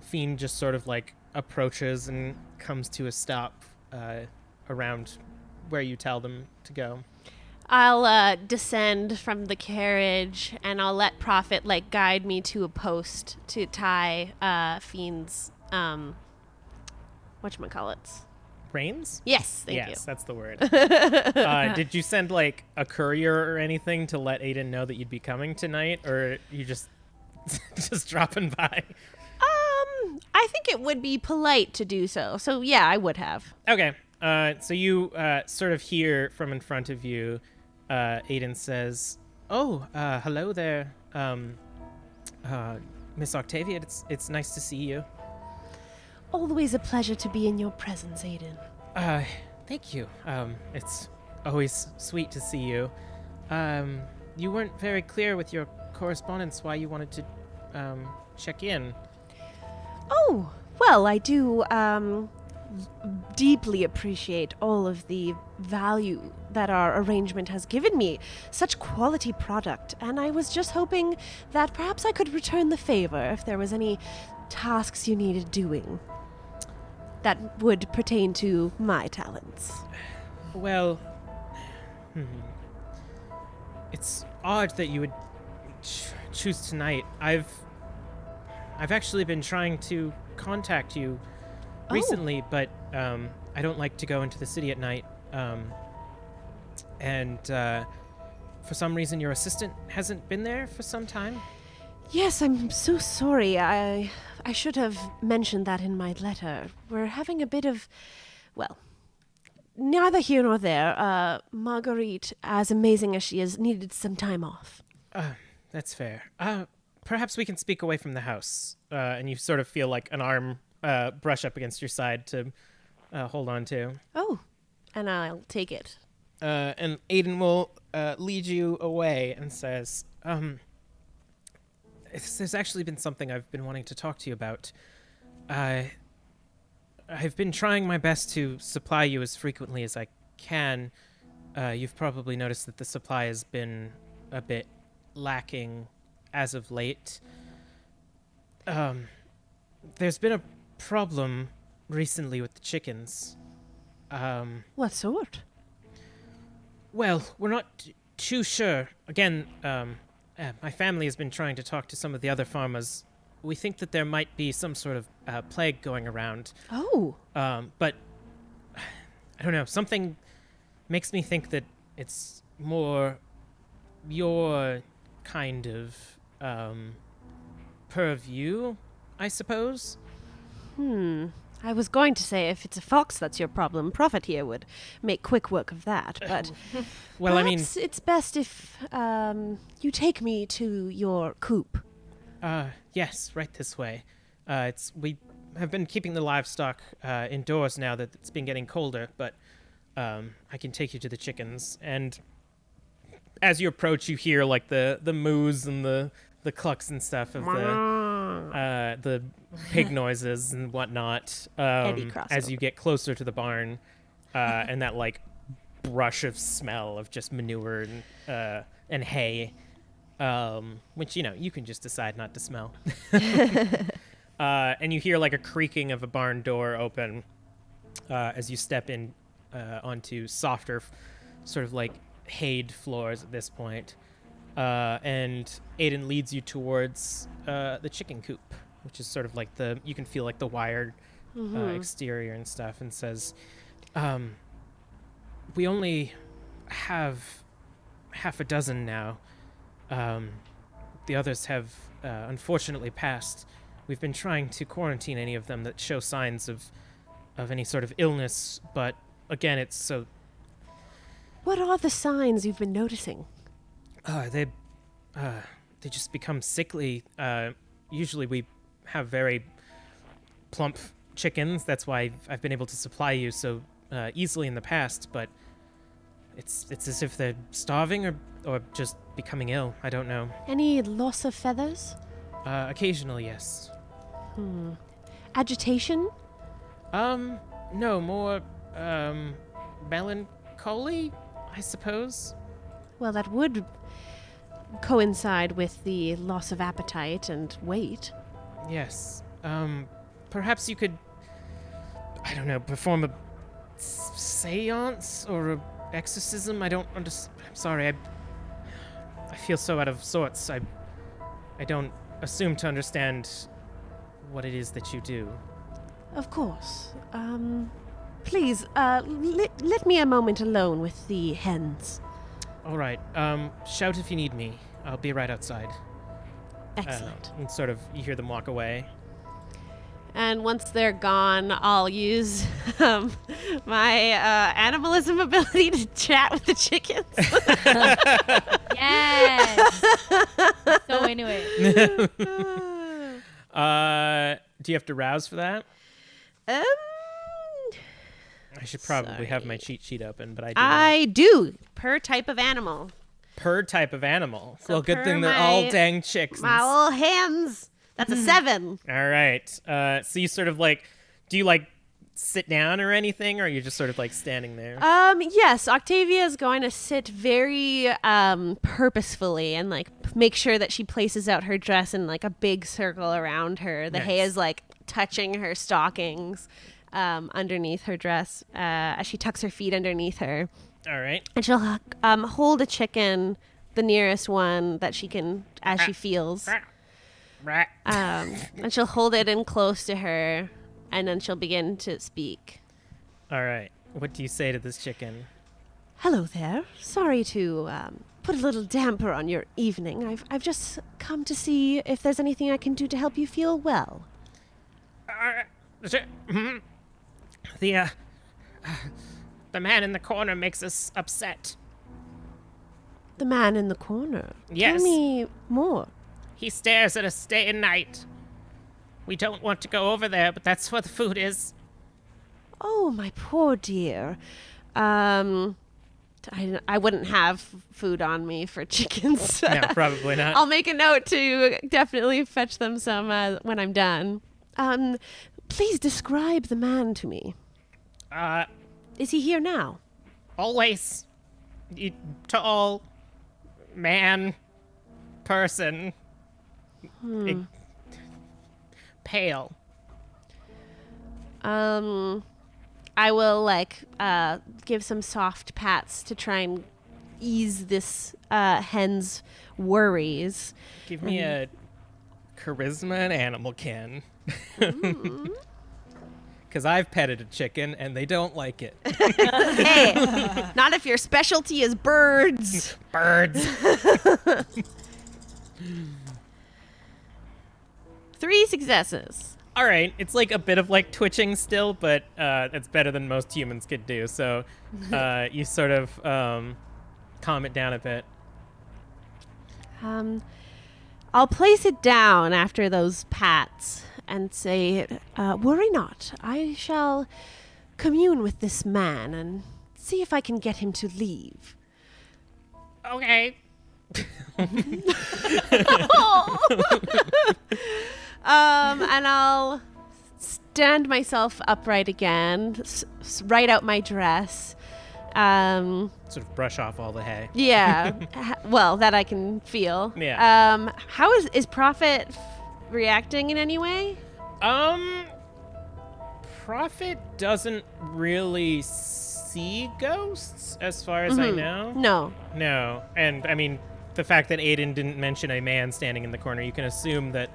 Fiend just sort of like approaches and comes to a stop around where you tell them to go. I'll descend from the carriage and I'll let Prophet like guide me to a post to tie Fiend's whatchamacallits. Reins? Yes, thank yes, you. that's the word. Did you send like a courier or anything to let Aiden know that you'd be coming tonight, or you just dropping by? I think it would be polite to do so. So yeah, I would have. Okay. So you sort of hear from in front of you, Aiden says, "Oh, hello there, Miss Octavia. It's nice to see you." Always a pleasure to be in your presence, Aiden. Thank you. It's always sweet to see you. You weren't very clear with your correspondence why you wanted to check in. Oh, well, I do deeply appreciate all of the value that our arrangement has given me. Such quality product, and I was just hoping that perhaps I could return the favor if there was any tasks you needed doing that would pertain to my talents. Well, it's odd that you would choose tonight. I've actually been trying to contact you recently, but I don't like to go into the city at night. And for some reason, your assistant hasn't been there for some time. Yes, I'm so sorry. I should have mentioned that in my letter. We're having a bit of, well, neither here nor there. Marguerite, as amazing as she is, needed some time off. That's fair. Perhaps we can speak away from the house. And you sort of feel like an arm brush up against your side to hold on to. Oh, and I'll take it. And Aiden will lead you away and says, there's actually been something I've been wanting to talk to you about. I've been trying my best to supply you as frequently as I can. You've probably noticed that the supply has been a bit lacking as of late. There's been a problem recently with the chickens. What sort? Well, we're not too sure. Again, my family has been trying to talk to some of the other farmers. We think that there might be some sort of plague going around. Oh. But I don't know. Something makes me think that it's more your kind of purview, I suppose. I was going to say, if it's a fox that's your problem, Prophet here would make quick work of that, but Well, I mean, perhaps it's best if you take me to your coop. yes, right this way. We have been keeping the livestock indoors now that it's been getting colder, but I can take you to the chickens. And as you approach, you hear like the moos and the clucks and stuff of the pig noises and whatnot as you get closer to the barn, and that like brush of smell of just manure and hay, which you can just decide not to smell. And you hear like a creaking of a barn door open as you step in onto softer, sort of like hayed floors at this point. And Aiden leads you towards the chicken coop, which is sort of like you can feel like the wired exterior and stuff, and says, we only have half a dozen now. The others have unfortunately passed. We've been trying to quarantine any of them that show signs of any sort of illness, but again, it's so... What are the signs you've been noticing? They just become sickly. Usually we have very plump chickens. That's why I've been able to supply you so easily in the past, but it's as if they're starving or just becoming ill. I don't know. Any loss of feathers? Occasionally, yes. Agitation? No, more melancholy, I suppose. Well, that would coincide with the loss of appetite and weight. Yes. Perhaps you could, I don't know, perform a seance or a exorcism? I don't understand. I'm sorry, I feel so out of sorts. I don't assume to understand what it is that you do. Of course. Please, let me a moment alone with the hens. All right. Shout if you need me. I'll be right outside. Excellent. And sort of, you hear them walk away. And once they're gone, I'll use my animalism ability to chat with the chickens. Yes. So into it. Do you have to rouse for that? I I should probably have my cheat sheet open, but I do. I do, per type of animal. Per type of animal. So well, good per thing they're all dang chicks. My little hens. That's a 7. All right. So you sort of like, do you like sit down or anything, or are you just sort of like standing there? Yes, Octavia is going to sit very purposefully and like make sure that she places out her dress in like a big circle around her. The hay Nice. is like touching her stockings underneath her dress as she tucks her feet underneath her. All right. And she'll hold a chicken, the nearest one that she can, as she feels. Right. And she'll hold it in close to her, and then she'll begin to speak. All right. What do you say to this chicken? Hello there. Sorry to put a little damper on your evening. I've just come to see if there's anything I can do to help you feel well. The man in the corner makes us upset. The man in the corner. Yes. Tell me more. He stares at us day and night. We don't want to go over there, but that's where the food is. Oh, my poor dear. I wouldn't have food on me for chickens. No, probably not. I'll make a note to definitely fetch them some when I'm done. Please describe the man to me. Is he here now? Always. Tall, man, person, pale. I will give some soft pats to try and ease this hen's worries. Give me a charisma and animal kin. Because I've petted a chicken and they don't like it. Hey, not if your specialty is birds. Birds. 3 successes. All right, it's like a bit of like twitching still, but it's better than most humans could do. So you sort of calm it down a bit. I'll place it down after those pats and say, worry not. I shall commune with this man and see if I can get him to leave. Okay. And I'll stand myself upright again, write out my dress. Sort of brush off all the hay. Yeah, well, that I can feel. Yeah. How is Prophet reacting in any way? Prophet doesn't really see ghosts, as far as I know. No. And I mean, the fact that Aiden didn't mention a man standing in the corner, you can assume that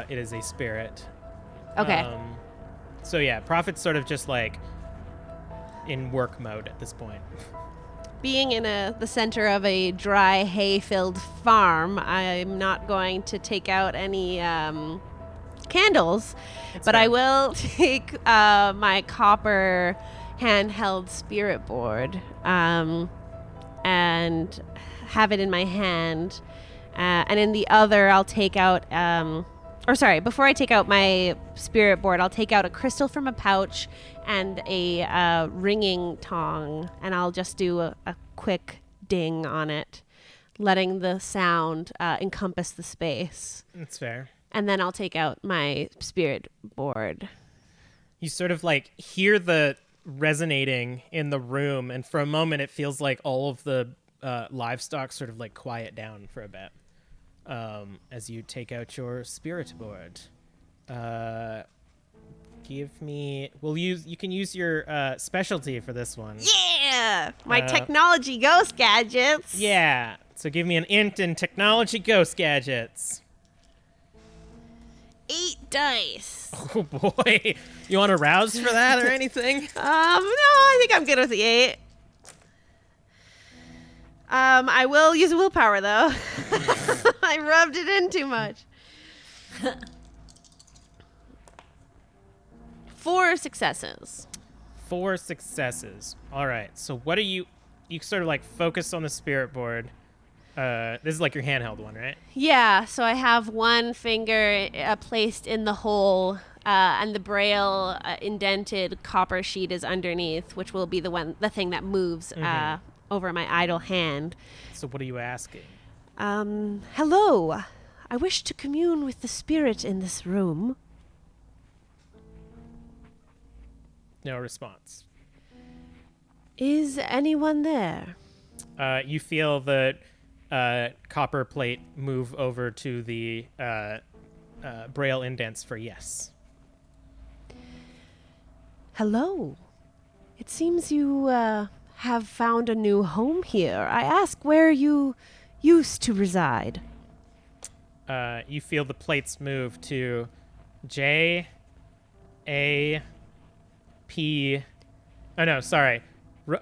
it is a spirit. Okay. So yeah, Prophet's sort of just like in work mode at this point. Being in the center of a dry hay-filled farm, I'm not going to take out any candles, but I will take my copper handheld spirit board and have it in my hand. And in the other, I'll take out... before I take out my spirit board, I'll take out a crystal from a pouch and a ringing tong, and I'll just do a quick ding on it, letting the sound encompass the space. That's fair. And then I'll take out my spirit board. You sort of like hear the resonating in the room, and for a moment it feels like all of the livestock sort of like quiet down for a bit. As you take out your spirit board. Give me... You can use your specialty for this one. Yeah! My technology ghost gadgets! Yeah! So give me an int in technology ghost gadgets. 8 dice. Oh boy. You want to rouse for that or anything? No, I think I'm good with the 8. I will use a willpower, though. I rubbed it in too much. 4 successes. 4 successes. All right. So what are you sort of like focus on the spirit board. This is like your handheld one, right? Yeah, so I have one finger placed in the hole, and the braille indented copper sheet is underneath, which will be the thing that moves over my idle hand. So what are you asking? Hello. I wish to commune with the spirit in this room. No response. Is anyone there? You feel the copper plate move over to the braille indents for yes. Hello. It seems you have found a new home here. I ask where you used to reside. You feel the plates move to J, A, P. Oh no, sorry.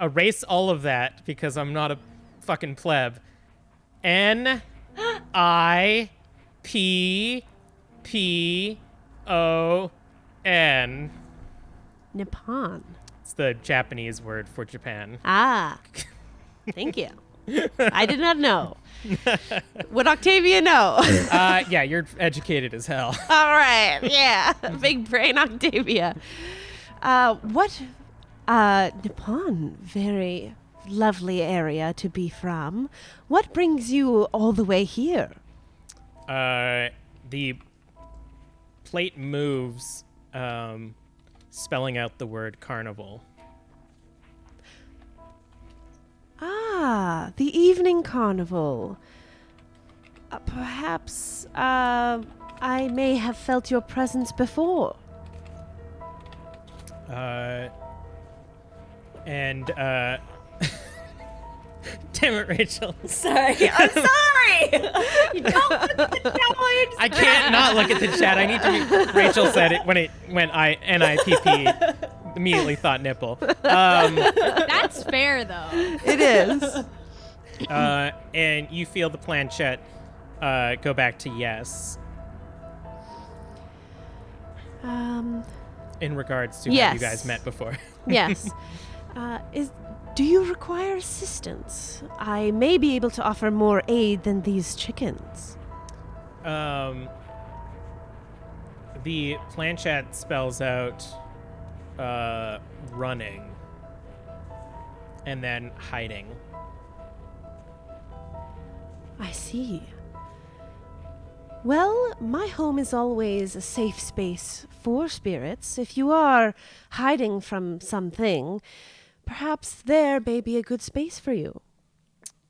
Erase all of that because I'm not a fucking pleb. N-I-P-P-O-N. Nippon. It's the Japanese word for Japan. Ah. Thank you. I did not know. Would Octavia know? Yeah, you're educated as hell. All right. Yeah. Big brain Octavia. What? Nippon. Very lovely area to be from. What brings you all the way here? The plate moves, spelling out the word carnival. Ah, the evening carnival. Perhaps, I may have felt your presence before. Damn it, Rachel. Sorry. I'm sorry. You don't look at the chat. I can't not look at the chat. I need to be. Rachel said it when N-I-P-P. Immediately thought nipple. That's fair, though. It is. And you feel the planchette go back to yes. In regards to how Yes. you guys met before. Yes. Do you require assistance? I may be able to offer more aid than these chickens. The planchette spells out running and then hiding. I see. Well, my home is always a safe space for spirits. If you are hiding from something, perhaps there may be a good space for you.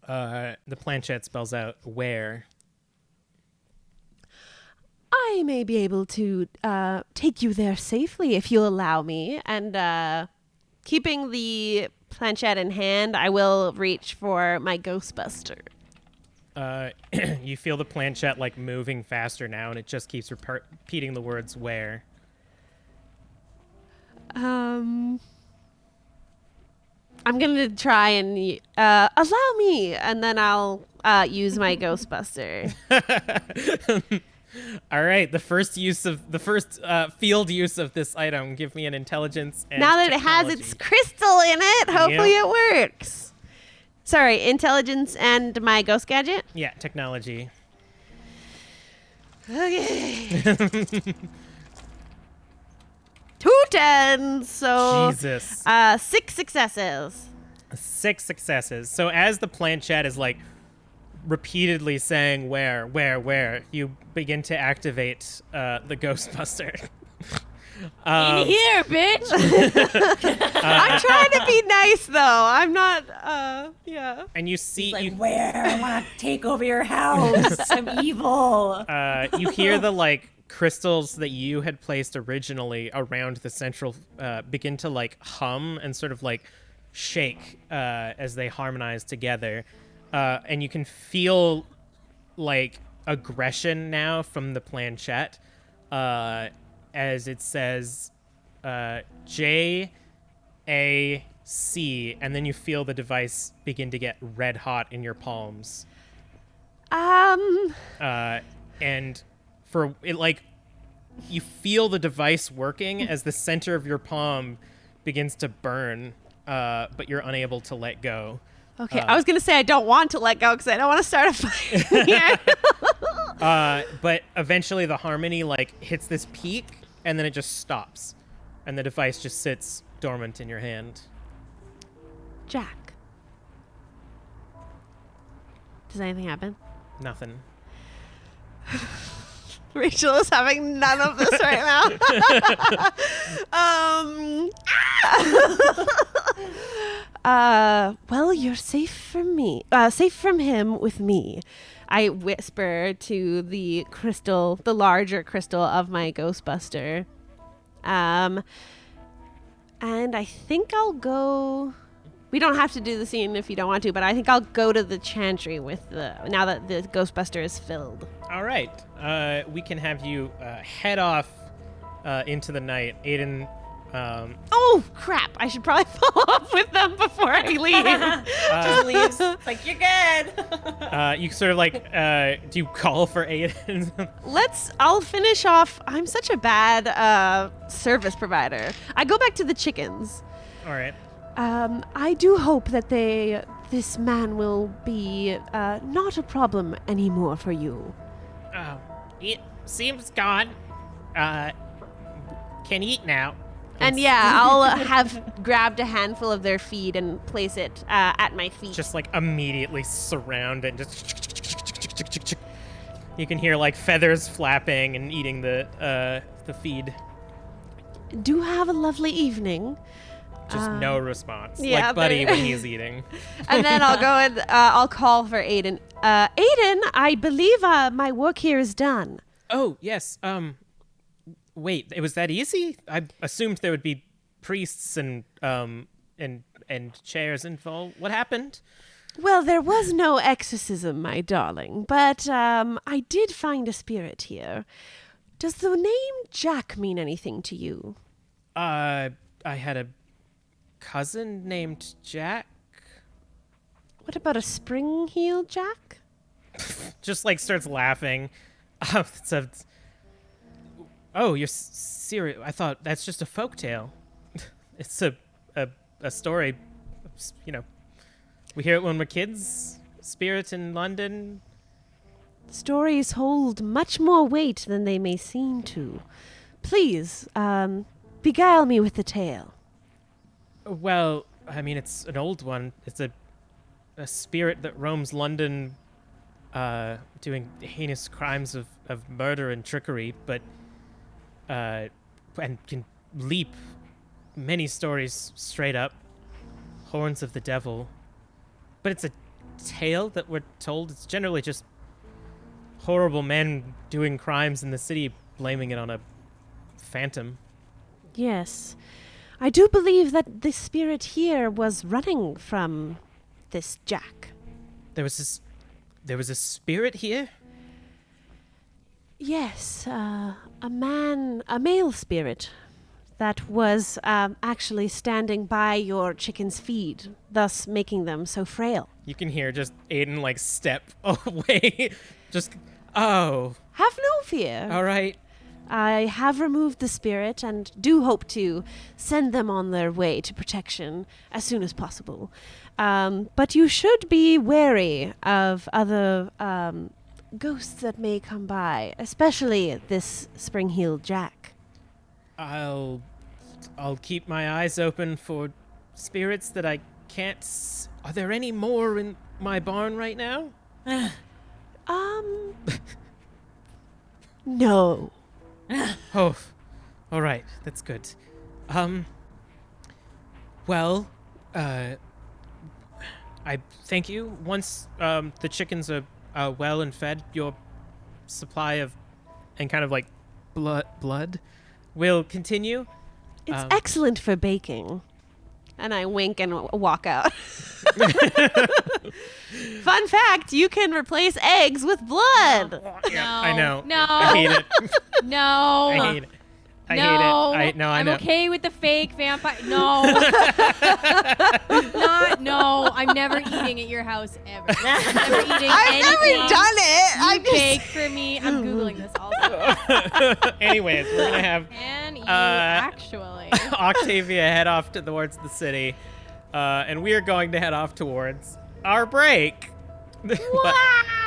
The planchette spells out where. I may be able to take you there safely if you allow me. And keeping the planchette in hand, I will reach for my Ghostbuster. You feel the planchette like moving faster now, and it just keeps repeating the words where. I'm gonna try and allow me, and then I'll use my Ghostbuster. All right, the first field use of this item. Give me an intelligence. And Now that technology. it has its crystal in it, hopefully Yep. it works. Sorry, intelligence and my ghost gadget. Yeah, technology. Okay. 2 10s, so Jesus. 6 successes. 6 successes. So as the planchette is like repeatedly saying where, you begin to activate the Ghostbuster. In here, bitch. I'm trying to be nice, though. I'm not, yeah. And you see, Where? I want to take over your house. I'm evil. you hear the like crystals that you had placed originally around the central begin to like hum and sort of like shake as they harmonize together. And you can feel like aggression now from the planchette as it says JAC, and then you feel the device begin to get red hot in your palms. And for it, like, you feel the device working as the center of your palm begins to burn, but you're unable to let go. Okay, I was going to say I don't want to let go because I don't want to start a fight here. But eventually the harmony, like, hits this peak, and then it just stops. And the device just sits dormant in your hand. Jack. Does anything happen? Nothing. Rachel is having none of this right now. Well, you're safe from me. Safe from him with me. I whisper to the crystal, the larger crystal of my Ghostbuster. And I think I'll go. We don't have to do the scene if you don't want to, but I think I'll go to the chantry with now that the Ghostbuster is filled. All right. We can have you head off into the night. Aiden. Oh, crap. I should probably follow up with them before I leave. Just leaves. like, you're good. You sort of like, do you call for Aiden? I'll finish off. I'm such a bad service provider. I go back to the chickens. All right. I do hope that this man will be not a problem anymore for you. It seems gone. Can eat now. And yeah, I'll have grabbed a handful of their feed and place it at my feet. Just like immediately surround and just. You can hear like feathers flapping and eating the feed. Do have a lovely evening. Just no response. yeah, like Buddy when he's eating. And then I'll go and I'll call for Aiden. Aiden, I believe my work here is done. Oh, yes. Wait, it was that easy? I assumed there would be priests and chairs involved. What happened? Well, there was no exorcism, my darling, but I did find a spirit here. Does the name Jack mean anything to you? I had a cousin named Jack. What about a Springheal Jack? Just like starts laughing. Oh, you're serious? I thought that's just a folktale. It's a story. You know, we hear it when we're kids. Spirit in London. Stories hold much more weight than they may seem to. Please, beguile me with the tale. Well, I mean, it's an old one. It's a spirit that roams London, doing heinous crimes of murder and trickery, but and can leap many stories straight up. Horns of the devil. But it's a tale that we're told. It's generally just horrible men doing crimes in the city, blaming it on a phantom. Yes. I do believe that the spirit here was running from this Jack. There was a spirit here? Yes, a male spirit that was actually standing by your chicken's feed, thus making them so frail. You can hear just Aiden like step away. Oh. Have no fear. All right. I have removed the spirit and do hope to send them on their way to protection as soon as possible. But you should be wary of other ghosts that may come by, especially this Springheal Jack. I'll keep my eyes open for spirits that I can't. Are there any more in my barn right now? No. Oh, all right. That's good. Well, I thank you. Once the chickens are well and fed, your supply of and kind of like blood will continue. It's excellent for baking. And I wink and walk out. Fun fact, you can replace eggs with blood. Yeah, I know. No. I hate it. No. I hate it. I hate it. I'm know. okay with the fake vampire. No. No. I'm never eating at your house ever. I'm never eating I've never anything done it. you bake for me. I'm Googling this also. Anyways, we're going to have Can you actually? Octavia head off towards the city. And we are going to head off towards our break.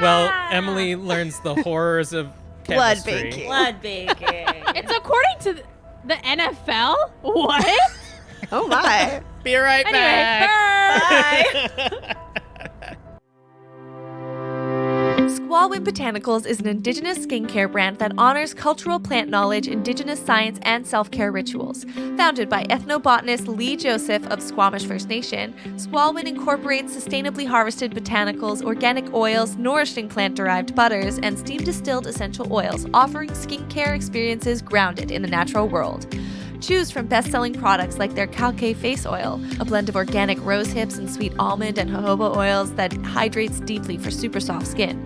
Well, Emily learns the horrors of Blood chemistry. baking. Blood baking. It's according to the NFL? What? Oh my. Be right Anyway, back. Bye. Squallwood Botanicals is an indigenous skincare brand that honors cultural plant knowledge, indigenous science, and self-care rituals. Founded by ethnobotanist Lee Joseph of Squamish First Nation, Squallwood incorporates sustainably harvested botanicals, organic oils, nourishing plant-derived butters, and steam-distilled essential oils, offering skincare experiences grounded in the natural world. Choose from best-selling products like their Calque face oil, a blend of organic rose hips and sweet almond and jojoba oils that hydrates deeply for super soft skin.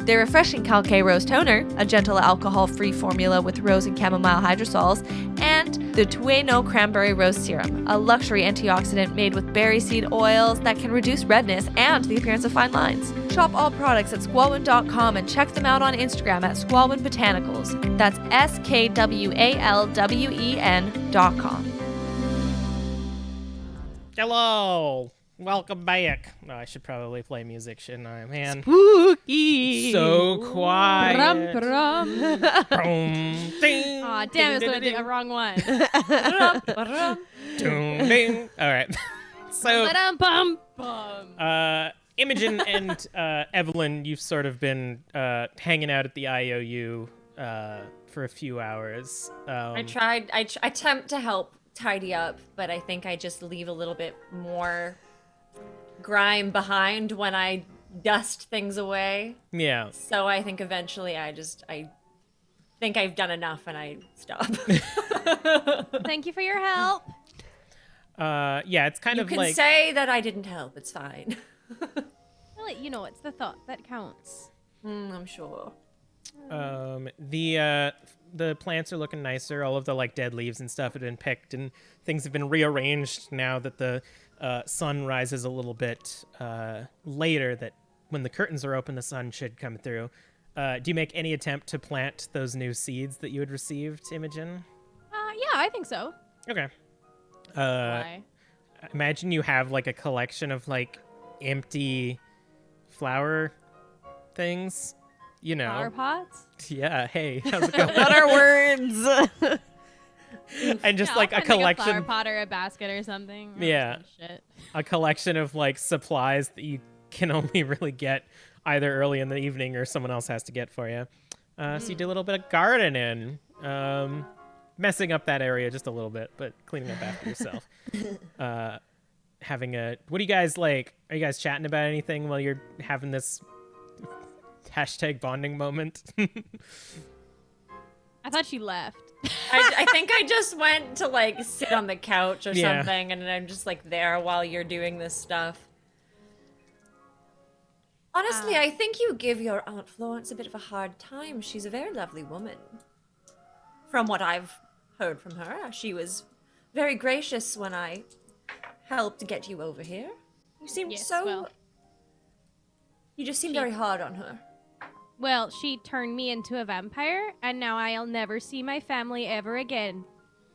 Their refreshing Calque rose toner, a gentle alcohol-free formula with rose and chamomile hydrosols, and the Tueno cranberry rose serum, a luxury antioxidant made with berry seed oils that can reduce redness and the appearance of fine lines. Shop all products at squallwood.com and check them out on Instagram at Squallwood Botanicals. That's SKWALWEN.com. Hello. Welcome back. Oh, I should probably play music, shouldn't I? Man. Spooky. So quiet. Brum. Boom, ding, Aw, damn, it's the wrong one. ding, ding. All right. So, Ba-dum, Imogen and Evelyn, you've sort of been hanging out at the IOU for a few hours. I attempt to help tidy up, but I think I just leave a little bit more grime behind when I dust things away. Yeah. So I think eventually I think I've done enough and I stop. Thank you for your help. Yeah, it's kind You of can like say that I didn't help. It's fine. Well, you know, it's the thought that counts. I'm sure. the plants are looking nicer. All of the like dead leaves and stuff have been picked, and things have been rearranged now that the sun rises a little bit later. That when the curtains are open, the sun should come through. Do you make any attempt to plant those new seeds that you had received, Imogen? Yeah, I think so. Okay. Why? Imagine you have like a collection of like empty flower things. You know. Flower pots? Yeah. Hey, how's it going? What are words? And just Yeah, like I'll a find, like, collection. a flower pot or a basket or something. or Yeah. some shit. A collection of like supplies that you can only really get either early in the evening or someone else has to get for you. So you do a little bit of gardening, messing up that area just a little bit, but cleaning up after yourself. Having a, what do you guys like? Are you guys chatting about anything while you're having this hashtag bonding moment? I thought she left. I think I just went to like sit on the couch or Yeah. something, and I'm just like there while you're doing this stuff. Honestly, I think you give your Aunt Florence a bit of a hard time. She's a very lovely woman. From what I've heard from her, she was very gracious when I helped get you over here. You seemed Yes, so... well. You just seemed She- very hard on her. Well, she turned me into a vampire, and now I'll never see my family ever again.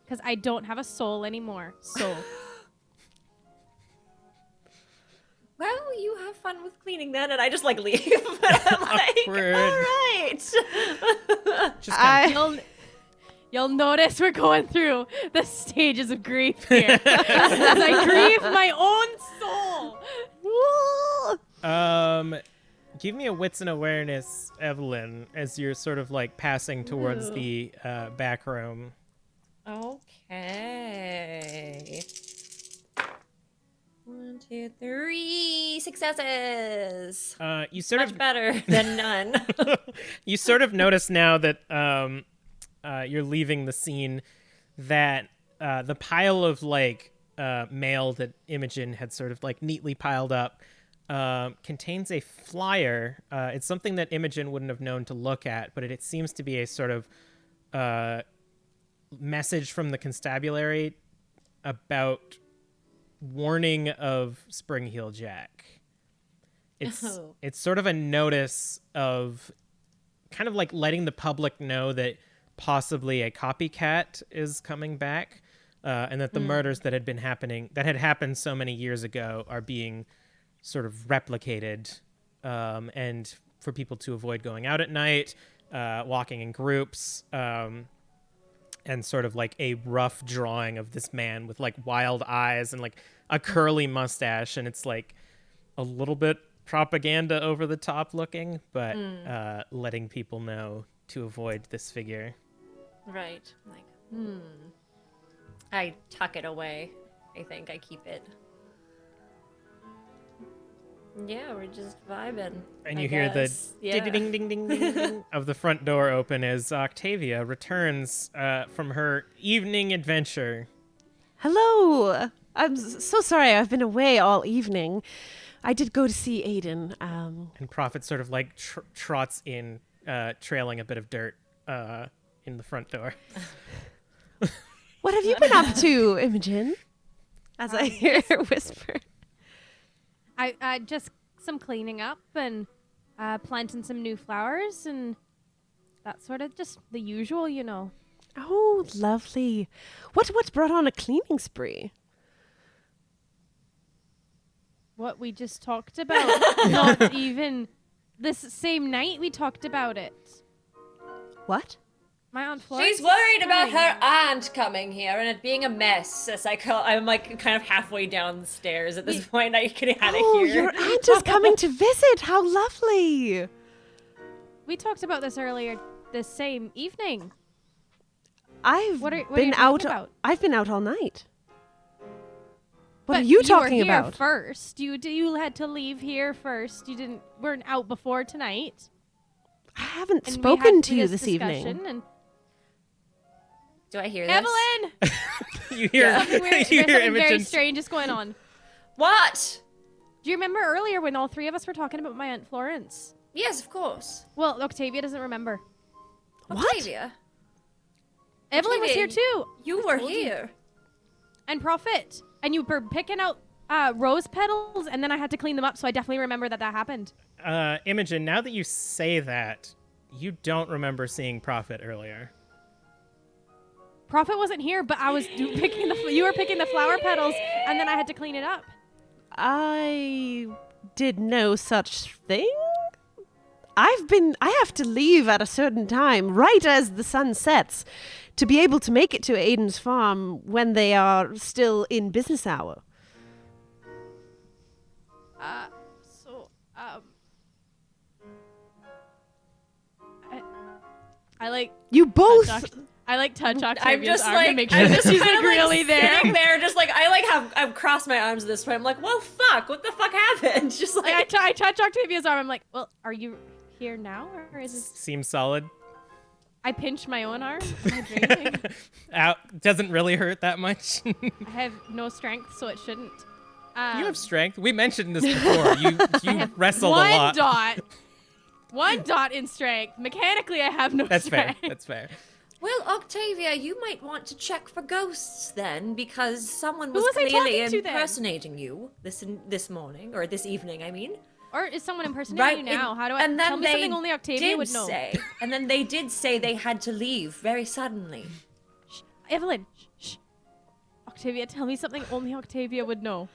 Because I don't have a soul anymore. So, Well, you have fun with cleaning then, and I just like leave. I'm like, Awkward. all right. Just kind you'll, you'll notice we're going through the stages of grief here. As I grieve my own soul. give me a wits and awareness, Evelyn, as you're sort of like passing towards the back room. Okay. 1, 2, 3 successes. You sort Much of better than none. you sort of notice now that you're leaving the scene that the pile of like mail that Imogen had sort of like neatly piled up contains a flyer. It's something that Imogen wouldn't have known to look at, but it seems to be a sort of message from the constabulary about warning of Springheal Jack. It's sort of a notice of kind of like letting the public know that possibly a copycat is coming back, and that the murders that had happened so many years ago are being sort of replicated, and for people to avoid going out at night, walking in groups, and sort of like a rough drawing of this man with like wild eyes and like a curly mustache, and it's like a little bit propaganda over the top looking, but letting people know to avoid this figure. Right. Like, I tuck it away. I think I keep it. Yeah, we're just vibing. And I you hear the guess. Yeah. ding ding ding ding ding of the front door open as Octavia returns from her evening adventure. Hello. I'm so sorry. I've been away all evening. I did go to see Aiden. And Prophet sort of like trots in, trailing a bit of dirt in the front door. What have you been up to, Imogen? As I hear her whisper. I just some cleaning up and planting some new flowers and that sort of just the usual, you know. Oh, lovely. What's brought on a cleaning spree? What we just talked about. Not even this same night we talked about it. What? My Aunt Florence. She's worried about coming. her aunt coming here and it being a mess. As I'm like kind of halfway down the stairs at this point. I get out of Oh, here. your aunt is coming to visit. How lovely. We talked about this earlier this same evening. I've What are you been talking out. about? I've been out all night. What But are you were talking here about? First, you had to leave here first. You weren't out before tonight. I haven't And we spoken had to you this discussion evening. And Do I hear this? Evelyn, You hear, something weird, you there's hear something very Imogen. strange is going on. What? Do you remember earlier when all three of us were talking about my Aunt Florence? Yes, of course. Well, Octavia doesn't remember. What? Octavia, Evelyn was here Octavia, too. you were told you. here. And Prophet. And you were picking out rose petals, and then I had to clean them up, so I definitely remember that happened. Imogen, now that you say that, you don't remember seeing Prophet earlier. Prophet wasn't here, but I was picking you were picking the flower petals, and then I had to clean it up. I did no such thing. I have to leave at a certain time, right as the sun sets, to be able to make it to Aiden's farm when they are still in business hour. So, I like You both. touch Octavia's I'm just arm like, to make sure I'm that just she's kind like of really there. sitting there, just like I've crossed my arms this way. I'm like, well, fuck, what the fuck happened? Just like, Like I touch Octavia's arm. I'm like, well, are you here now, or is this? Seems solid. I pinch my own arm. Am I dreaming? Doesn't really hurt that much. You I have no strength, so it shouldn't. have strength. We mentioned this before. You wrestled a one lot. dot. One dot in strength. Mechanically, I have no That's fair. strength. That's fair. well, Octavia, you might want to check for ghosts then, because someone Who was was I clearly talking to then? impersonating you this morning or this evening. I mean. Or is someone impersonating you now? How do I and then tell me they something only Octavia did would know? say, and then they did say they had to leave very suddenly. Evelyn, shh. Octavia, tell me something only Octavia would know.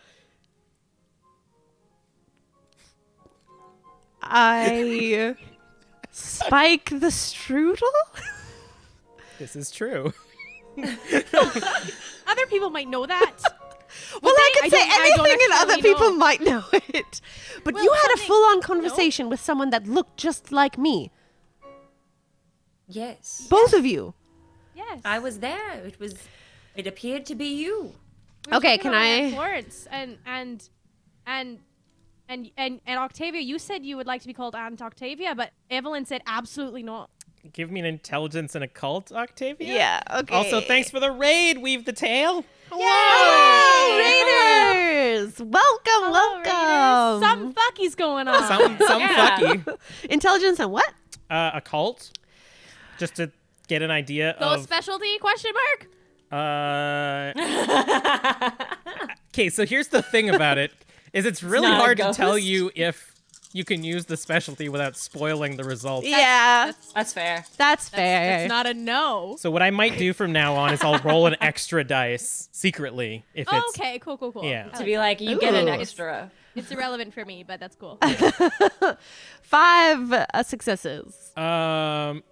I spike the strudel. This is true. Other people might know that. Well, I could say I don't anything and other actually people know. might know it. But Well, you had a something- full-on conversation with someone that looked just like me. Yes, Both of you. Yes. I was there. It appeared to be you. We were Okay, talking can about I- Aunt Florence and Octavia, you said you would like to be called Aunt Octavia, but Evelyn said absolutely not. Give me an intelligence and occult, Octavia. Yeah, okay. Also, thanks for the raid. Weave the tail. Hello, Raiders! Welcome, Hello, welcome. Raiders. Some fucky's going on. Some Yeah. fucky. Intelligence and what? Occult. Just to get an idea Ghost of. specialty? ? Okay, so here's the thing about it: is it's really not a hard to tell ghost. you if you can use the specialty without spoiling the results. Yeah, That's fair. that's fair. That's not a no. So what I might do from now on is I'll roll an extra dice secretly if it's Okay, cool. Yeah. I To be like, you get an Ooh. extra. It's irrelevant for me, but that's cool. 5 successes. All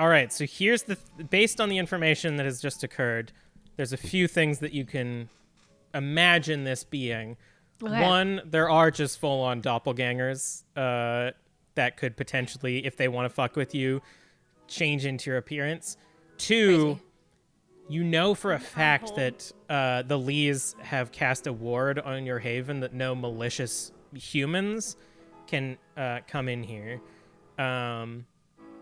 right, so here's based on the information that has just occurred, there's a few things that you can imagine this being. Okay. One, there are just full-on doppelgangers that could potentially, if they want to fuck with you, change into your appearance. Two, Crazy. you know for a fact that the Lees have cast a ward on your haven that no malicious, humans can come in here.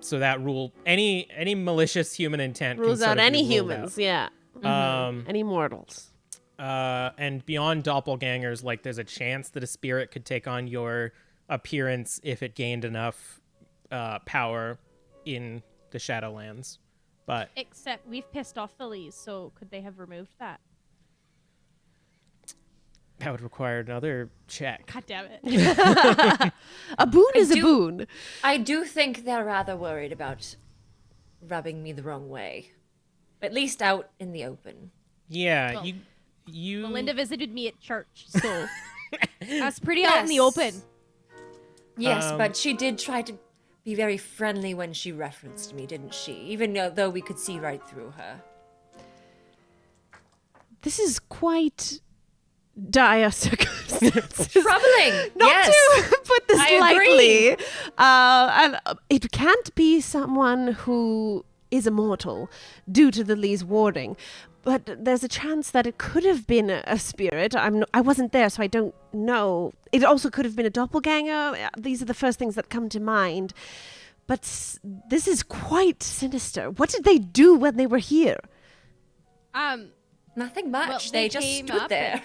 So that rule, any malicious human intent Rules can out sort of any be ruled humans, out. yeah. Any mortals. And beyond doppelgangers, like there's a chance that a spirit could take on your appearance if it gained enough power in the Shadowlands. But Except we've pissed off the Lees, so could they have removed that? that would require another check. God damn it. A boon is a boon. I do think they're rather worried about rubbing me the wrong way. At least out in the open. Yeah, Well, you. Melinda visited me at church, so that's pretty out in the open. Yes, but she did try to be very friendly when she referenced me, didn't she? Even though we could see right through her. This is quite dire circumstances. Troubling! Not yes! to put this I lightly. agree. And it can't be someone who is immortal due to the Lee's warding. But there's a chance that it could have been a spirit. I wasn't there, so I don't know. It also could have been a doppelganger. These are the first things that come to mind. But this is quite sinister. What did they do when they were here? Nothing much. Well, they just came stood up there.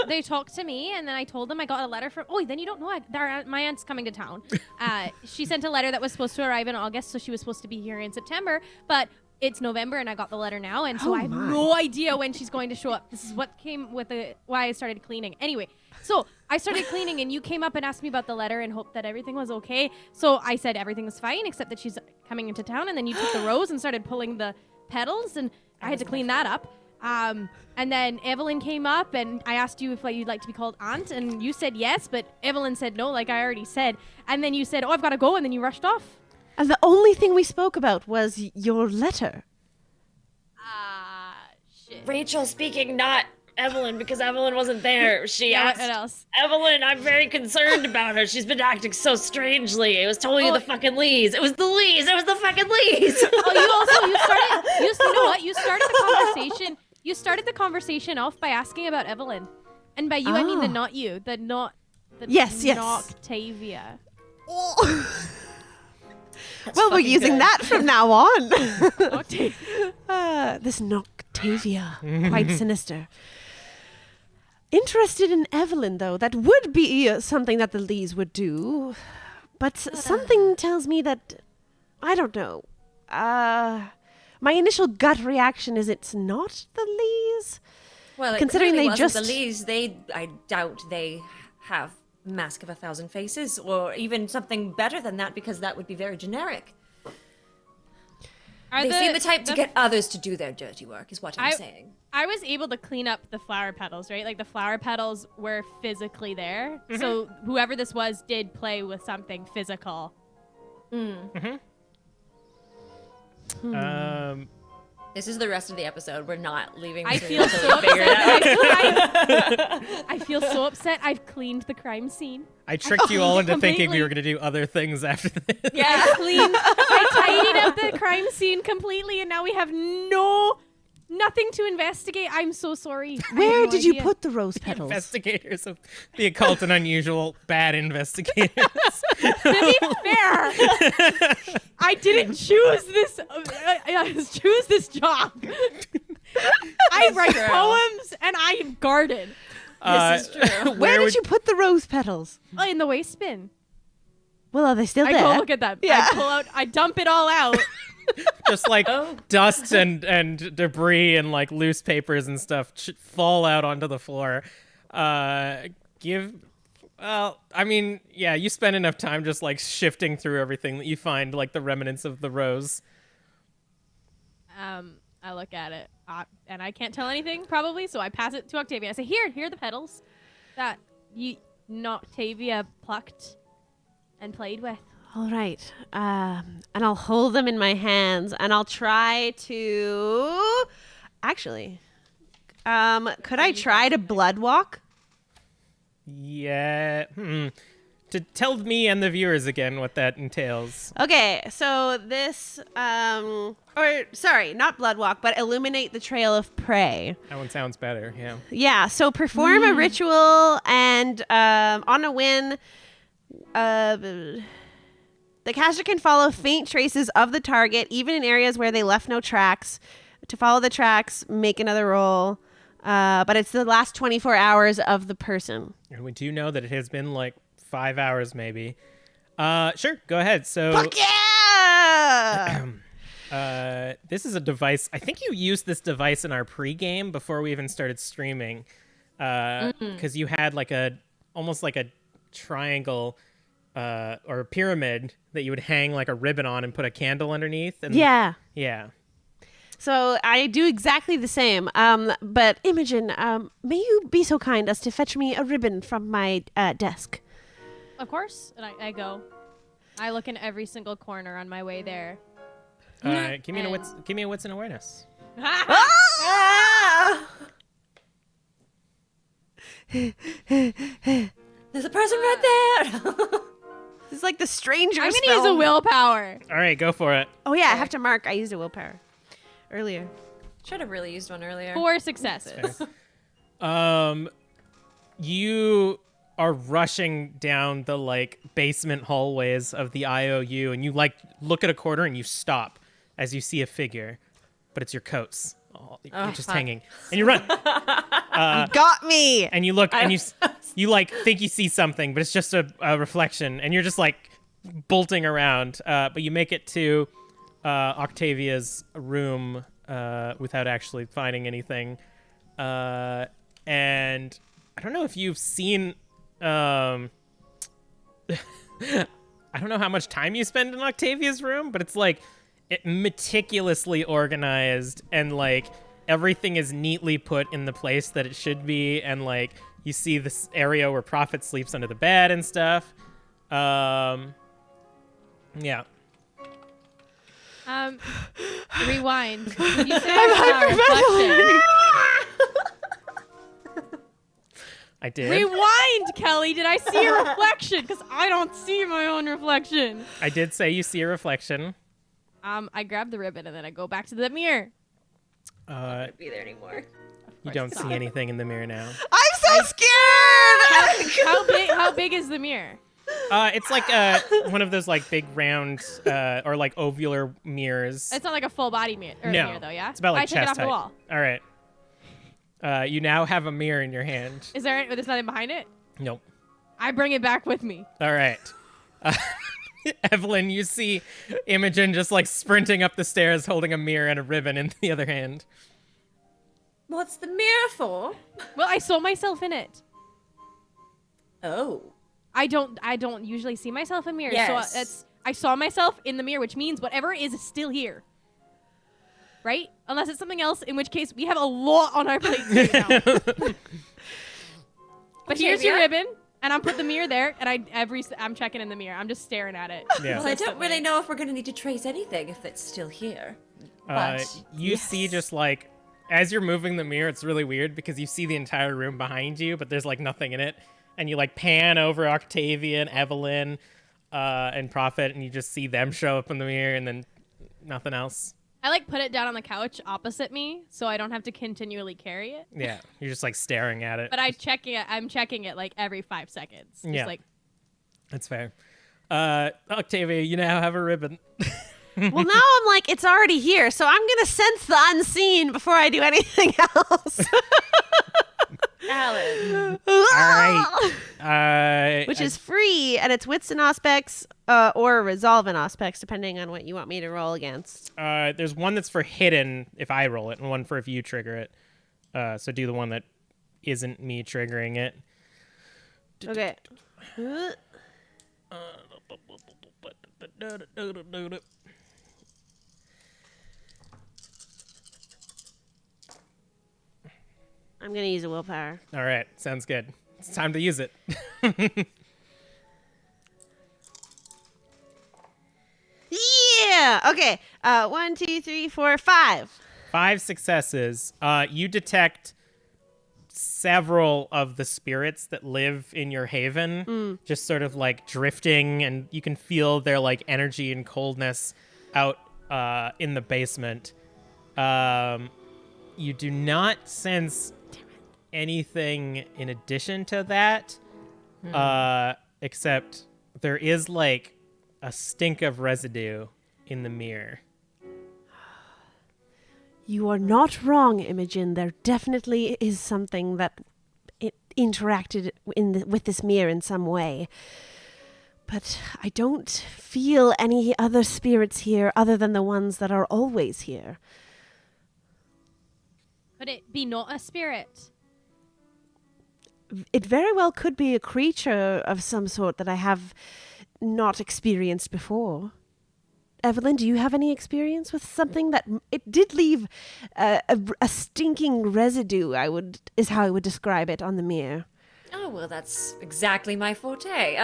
they talked to me, and then I told them I got a letter from. Oh, then you don't know my aunt's coming to town. She sent a letter that was supposed to arrive in August, so she was supposed to be here in September. But it's November, and I got the letter now, and so I have no idea when she's going to show up. This is what came with why I started cleaning. Anyway, so I started cleaning, and you came up and asked me about the letter and hoped that everything was okay. So I said everything was fine, except that she's coming into town, and then you took the rose and started pulling the petals, and I had to clean that up. And then Evelyn came up, and I asked you if you'd like to be called aunt, and you said yes, but Evelyn said no, like I already said. And then you said, "Oh, I've got to go," and then you rushed off. And the only thing we spoke about was your letter. Shit. Rachel speaking, not Evelyn, because Evelyn wasn't there. She Yeah, asked what else? Evelyn, I'm very concerned about her. She's been acting so strangely. It was totally the fucking Lees. It was the Lees. It was the fucking Lees. You know what? You started the conversation. You started the conversation off by asking about Evelyn. And by you, I mean the not you. Yes. Octavia. Well, we're using that from now on. Octavia. This Octavia, quite sinister. Interested in Evelyn, though. That would be something that the Lees would do. But something tells me that, I don't know. My initial gut reaction is it's not the Lees. Well, Considering they wasn't just- the Lees, I doubt they have Mask of a Thousand Faces, or even something better than that, because that would be very generic. They seem the type to get others to do their dirty work, is what I'm saying. I was able to clean up the flower petals, right? Like the flower petals were physically there. So whoever this was did play with something physical. This is the rest of the episode. We're not leaving. I this feel until so we figure it out. I feel so upset. I've cleaned the crime scene. I tricked you all into thinking we Completely. were going to do other things after this. I tidied up the crime scene completely, and now we have nothing to investigate. I'm so sorry. I Where have no did you idea. put the rose petals? Investigators of the occult and unusual, bad investigators. To be fair, I didn't choose this. Choose this job. I write poems and I garden. This is true. Where did you put the rose petals? Oh, in the waste bin. Well, are they still I there? go look at them. Yeah. I pull out. I dump it all out. Just like dust and debris and like loose papers and stuff fall out onto the floor. You spend enough time just like shifting through everything that you find, like the remnants of the rose. I look at it, and I can't tell anything probably, so I pass it to Octavia. I say, "Here are the petals that Octavia plucked and played with." All right. And I'll hold them in my hands, and I'll try to... Actually, could I try to blood walk? Yeah. to tell me and the viewers again what that entails. Okay, so this, not blood walk, but illuminate the trail of prey. That one sounds better, yeah. Yeah, so perform a ritual, and on a win, the caster can follow faint traces of the target, even in areas where they left no tracks. To follow the tracks, make another roll, but it's the last 24 hours of the person. And we do know that it has been like 5 hours maybe. Sure, go ahead. So Fuck yeah! this is a device. I think you used this device in our pregame before we even started streaming, because you had like almost like a triangle or a pyramid that you would hang like a ribbon on and put a candle underneath. And Yeah. yeah. So I do exactly the same. But Imogen, may you be so kind as to fetch me a ribbon from my desk? Of course. And I go. I look in every single corner on my way there. Give me a wits and awareness. There's a person right there. This is like the stranger I'm going to use a willpower. All right, go for it. Oh, yeah, I have to mark. I used a willpower earlier. Should have really used one earlier. 4 successes. You are rushing down the like basement hallways of the IOU, and you like look at a corner and you stop as you see a figure, but it's your coats. You're just fuck. hanging, and you run. Got me! And you look, and you like think you see something, but it's just a reflection, and you're just like bolting around. But you make it to Octavia's room without actually finding anything. And I don't know if you've seen. I don't know how much time you spend in Octavia's room, but it's like meticulously organized, and like everything is neatly put in the place that it should be, and like you see this area where Prophet sleeps under the bed and stuff. Yeah. Rewind. You said reflection. I did. Rewind, Kelly. Did I see a reflection? Because I don't see my own reflection. I did say you see a reflection. I grab the ribbon and then I go back to the mirror. Be there anymore. You don't see anything in the mirror now. I'm so scared! How big is the mirror? It's like one of those like big round or like ovular mirrors. It's not like a full body mirror, No, though, yeah? it's about like I take it chest off the height. wall. All right. You now have a mirror in your hand. There's nothing behind it? Nope. I bring it back with me. All right. Evelyn, you see Imogen just like sprinting up the stairs holding a mirror and a ribbon in the other hand. What's the mirror for? Well, I saw myself in it. Oh. I don't usually see myself in mirrors. Yes. So I saw myself in the mirror, which means whatever is still here. Right? Unless it's something else, in which case we have a lot on our plates right now. But here's your ribbon, and I'm put the mirror there, and I'm checking in the mirror. I'm just staring at it. Yeah. Well, I don't really know if we're going to need to trace anything if it's still here. But You see just like, as you're moving the mirror, it's really weird because you see the entire room behind you, but there's like nothing in it. And you like pan over Octavia and Evelyn and Prophet, and you just see them show up in the mirror and then nothing else. I like put it down on the couch opposite me, so I don't have to continually carry it. Yeah, you're just like staring at it. But I'm checking it like every 5 seconds. Just Yeah. like, That's fair. Octavia, you now have a ribbon. Well, now I'm like, it's already here, so I'm going to sense the unseen before I do anything else. Alan. All right. Which is free, and it's wits and aspects or resolve and aspects, depending on what you want me to roll against. There's one that's for hidden if I roll it, and one for if you trigger it. So do the one that isn't me triggering it. Okay. I'm going to use a willpower. All right, sounds good. It's time to use it. Yeah! Okay. 1, 2, 3, 4, 5. 5 successes. You detect several of the spirits that live in your haven just sort of like drifting, and you can feel their like energy and coldness out in the basement. You do not sense anything in addition to that, except there is like a stink of residue in the mirror. You are not wrong, Imogen. There definitely is something that it interacted with this mirror in some way. But I don't feel any other spirits here other than the ones that are always here. Could it be not a spirit? It very well could be a creature of some sort that I have not experienced before. Evelyn, do you have any experience with something that it did leave a stinking residue? Is how I would describe it on the mirror. Oh, well, that's exactly my forte.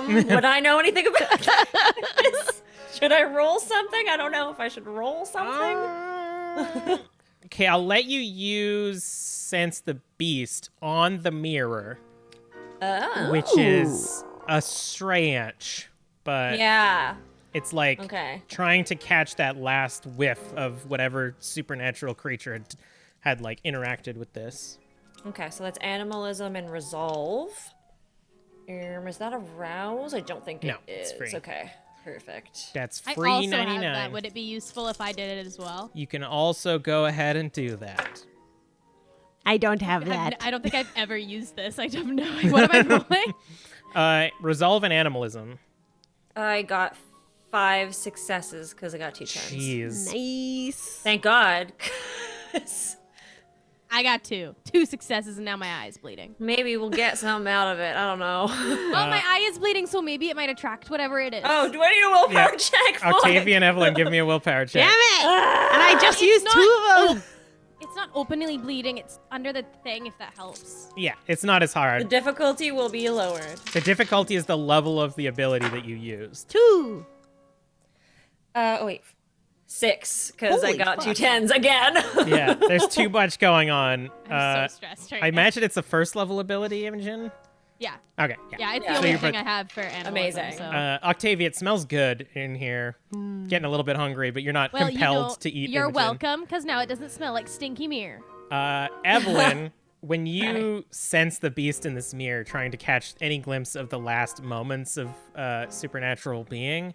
Would I know anything about this? Should I roll something? I don't know if I should roll something. Okay, I'll let you use Sense the Beast on the mirror, which is a strange, but Yeah. it's like Okay. trying to catch that last whiff of whatever supernatural creature had like interacted with this. Okay, so that's animalism and resolve. Is that a rouse? I don't think No, it is. it's free. Okay, perfect. That's I free also 99. have that. Would it be useful if I did it as well? You can also go ahead and do that. I don't have that. I don't think I've ever used this. I don't know. What am I rolling? Resolve and animalism. I got 5 successes because I got 2 10s. Jeez. Nice. Thank God. 'Cause I got 2. 2 successes, and now my eye is bleeding. maybe we'll get something out of it. I don't know. Well, my eye is bleeding, so maybe it might attract whatever it is. Oh, do I need a willpower Yeah. check for Octavia it? and Evelyn, give me a willpower check. Damn it! And I just used not- 2 of them. It's not openly bleeding. It's under the thing, if that helps. Yeah, it's not as The hard. difficulty will be lowered. The difficulty is the level of the ability that you used. 2. Oh, wait. 6, because I Holy got 2 fuck. 10s again. Yeah, there's too much going on. I'm so stressed right I now. imagine it's a first level ability, Imogen? Yeah. Okay, Yeah, it's Yeah. the So only you're thing put- I have for animalism. Amazing. So. Octavia, it smells good in here. Getting a little bit hungry, but you're not well, compelled to eat. You're Imogen. welcome, because now it doesn't smell like stinky mirror. Evelyn, when you sense the beast in this mirror, trying to catch any glimpse of the last moments of supernatural being,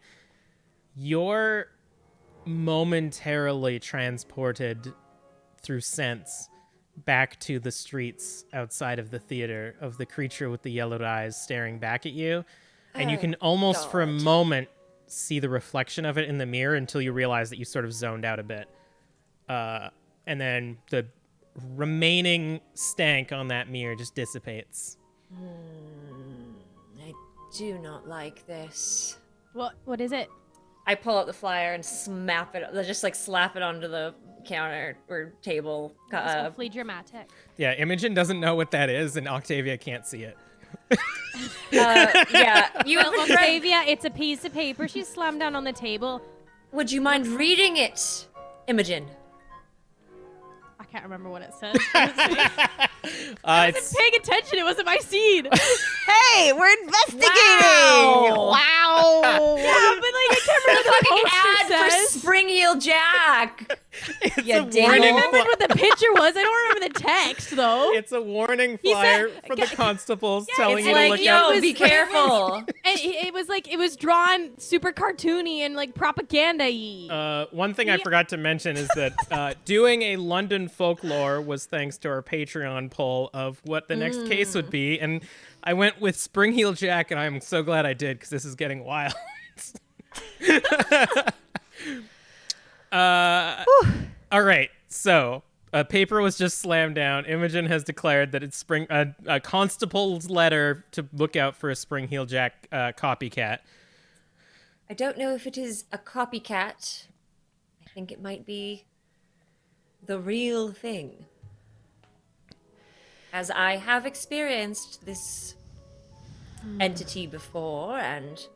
you're momentarily transported through sense back to the streets outside of the theater of the creature with the yellowed eyes staring back at you. And you can almost for a moment see the reflection of it in the mirror until you realize that you sort of zoned out a bit. And then the remaining stank on that mirror just dissipates. I do not like this. What is it? I pull out the flyer and slap it onto the counter or table. It's hopefully dramatic. Yeah, Imogen doesn't know what that is, and Octavia can't see it. Yeah, you Well, have read. Octavia, it's a piece of paper she slammed down on the table. Would you mind reading it, Imogen? I can't remember what it says. I It's wasn't paying attention. It wasn't my scene. Hey, we're investigating! Wow. Wow! Yeah, but like I can't remember what the Ad poster for says. Springheal Jack. it's Yeah, a damn. I warning. remembered what the picture was. I don't remember the text though. It's a warning He flyer said- for the constables telling It's you to like, look yo, out. be careful. And it was like it was drawn super cartoony and like propaganda-y. One thing I forgot to mention is that doing a London folklore was thanks to our Patreon poll of what the next case would be, and I went with Springheel Jack, and I'm so glad I did because this is getting wild. All right, so a paper was just slammed down. Imogen has declared that it's a constable's letter to look out for a Springheel Jack copycat. I don't know if it is a copycat. I think it might be the real thing. As I have experienced this entity before, and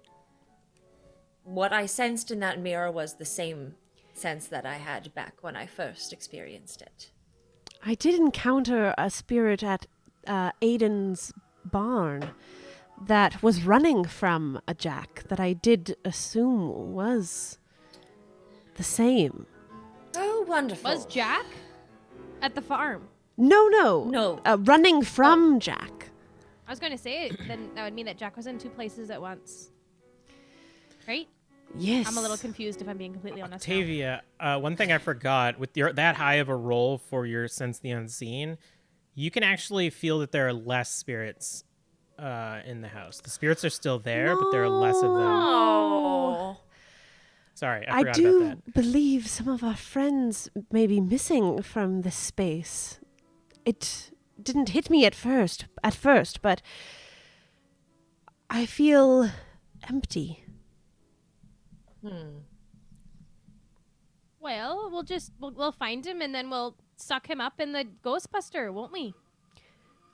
what I sensed in that mirror was the same sense that I had back when I first experienced it. I did encounter a spirit at Aiden's barn that was running from a Jack that I did assume was the same. Oh, wonderful. Was Jack at the farm? No. No. Running from Jack. I was going to say it, then that would mean that Jack was in two places at once. Right? Yes. I'm a little confused if I'm being completely honest. now. Octavia, one thing I forgot, with that high of a roll for your Sense the Unseen, you can actually feel that there are less spirits in the house. The spirits are still there, but there are less of them. Oh. Sorry, I I forgot do about that. believe some of our friends may be missing from this space. It didn't hit me at first, but I feel empty. Well, we'll find him and then we'll suck him up in the Ghostbuster, won't we?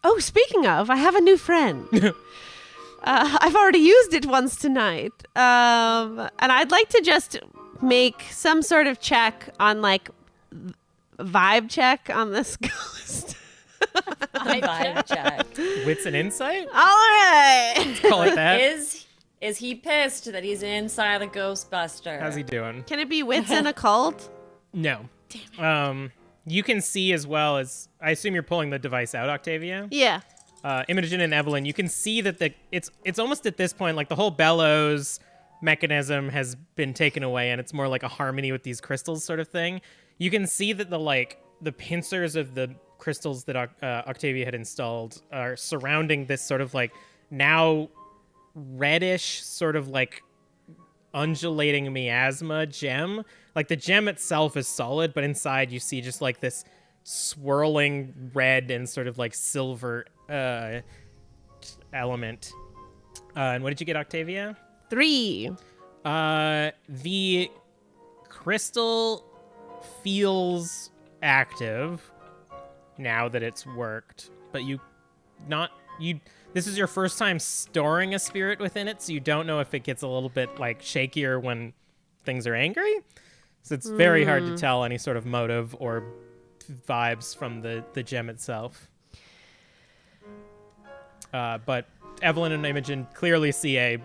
Oh, speaking of, I have a new friend. I've already used it once tonight. And I'd like to just make some sort of check on, like, vibe check on this ghost. Vibe check. Wits and insight? All right. Call it that. Is he pissed that he's inside the Ghostbuster? How's he doing? Can it be wits and occult? No. Damn it. You can see as well as, I assume you're pulling the device out, Octavia? Yeah. Imogen and Evelyn, you can see that it's almost at this point like the whole bellows mechanism has been taken away, and it's more like a harmony with these crystals sort of thing. You can see that the pincers of the crystals that Octavia had installed are surrounding this sort of like now reddish sort of like undulating miasma gem. Like the gem itself is solid, but inside you see just like this swirling red and sort of like silver element. And what did you get, Octavia? 3. The crystal feels active now that it's worked, but this is your first time storing a spirit within it, so you don't know if it gets a little bit like shakier when things are angry. So it's very hard to tell any sort of motive or vibes from the gem itself. But Evelyn and Imogen clearly see a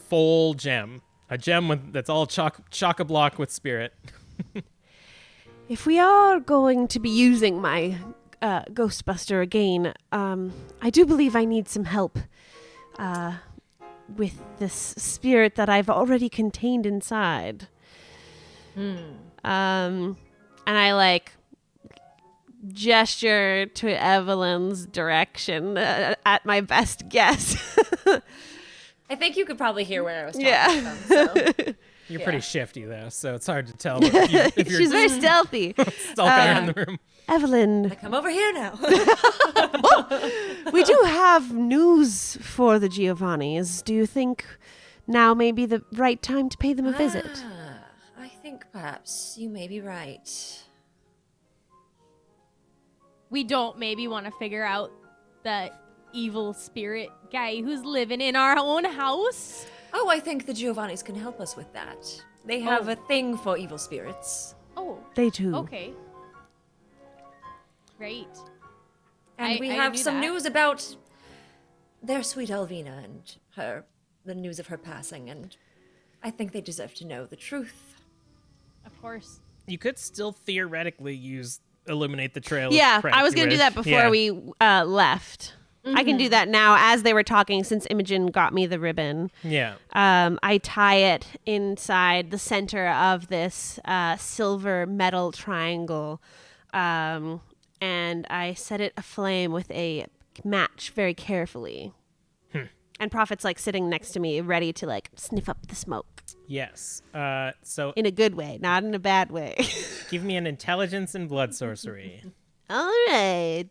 full gem. A gem that's all chock-a-block with spirit. If we are going to be using my Ghostbuster again, I do believe I need some help with this spirit that I've already contained inside. And I like gesture to Evelyn's direction at my best guess. I think you could probably hear where I was talking Yeah. from. So. You're pretty shifty, though, so it's hard to tell if you're She's very stealthy. stalking around the room. Evelyn, Come over here now. we do have news for the Giovannis. Do you think now may be the right time to pay them a visit? I think perhaps you may be right. We don't maybe want to figure out the evil spirit guy who's living in our own house? Oh, I think the Giovannis can help us with that. They have a thing for evil spirits. Oh, They do. okay. Great. And we I have knew some that. news about their sweet Elvina and the news of her passing, and I think they deserve to know the truth. Of course. You could still theoretically illuminate the trail. Yeah, with I was going to do that before Yeah. we left. I can do that now as they were talking since Imogen got me the ribbon. Yeah. I tie it inside the center of this silver metal triangle, and I set it aflame with a match very carefully. And Prophet's like sitting next to me, ready to like sniff up the smoke Yes. So in a good way, not in a bad way. give me an intelligence and blood sorcery. All right.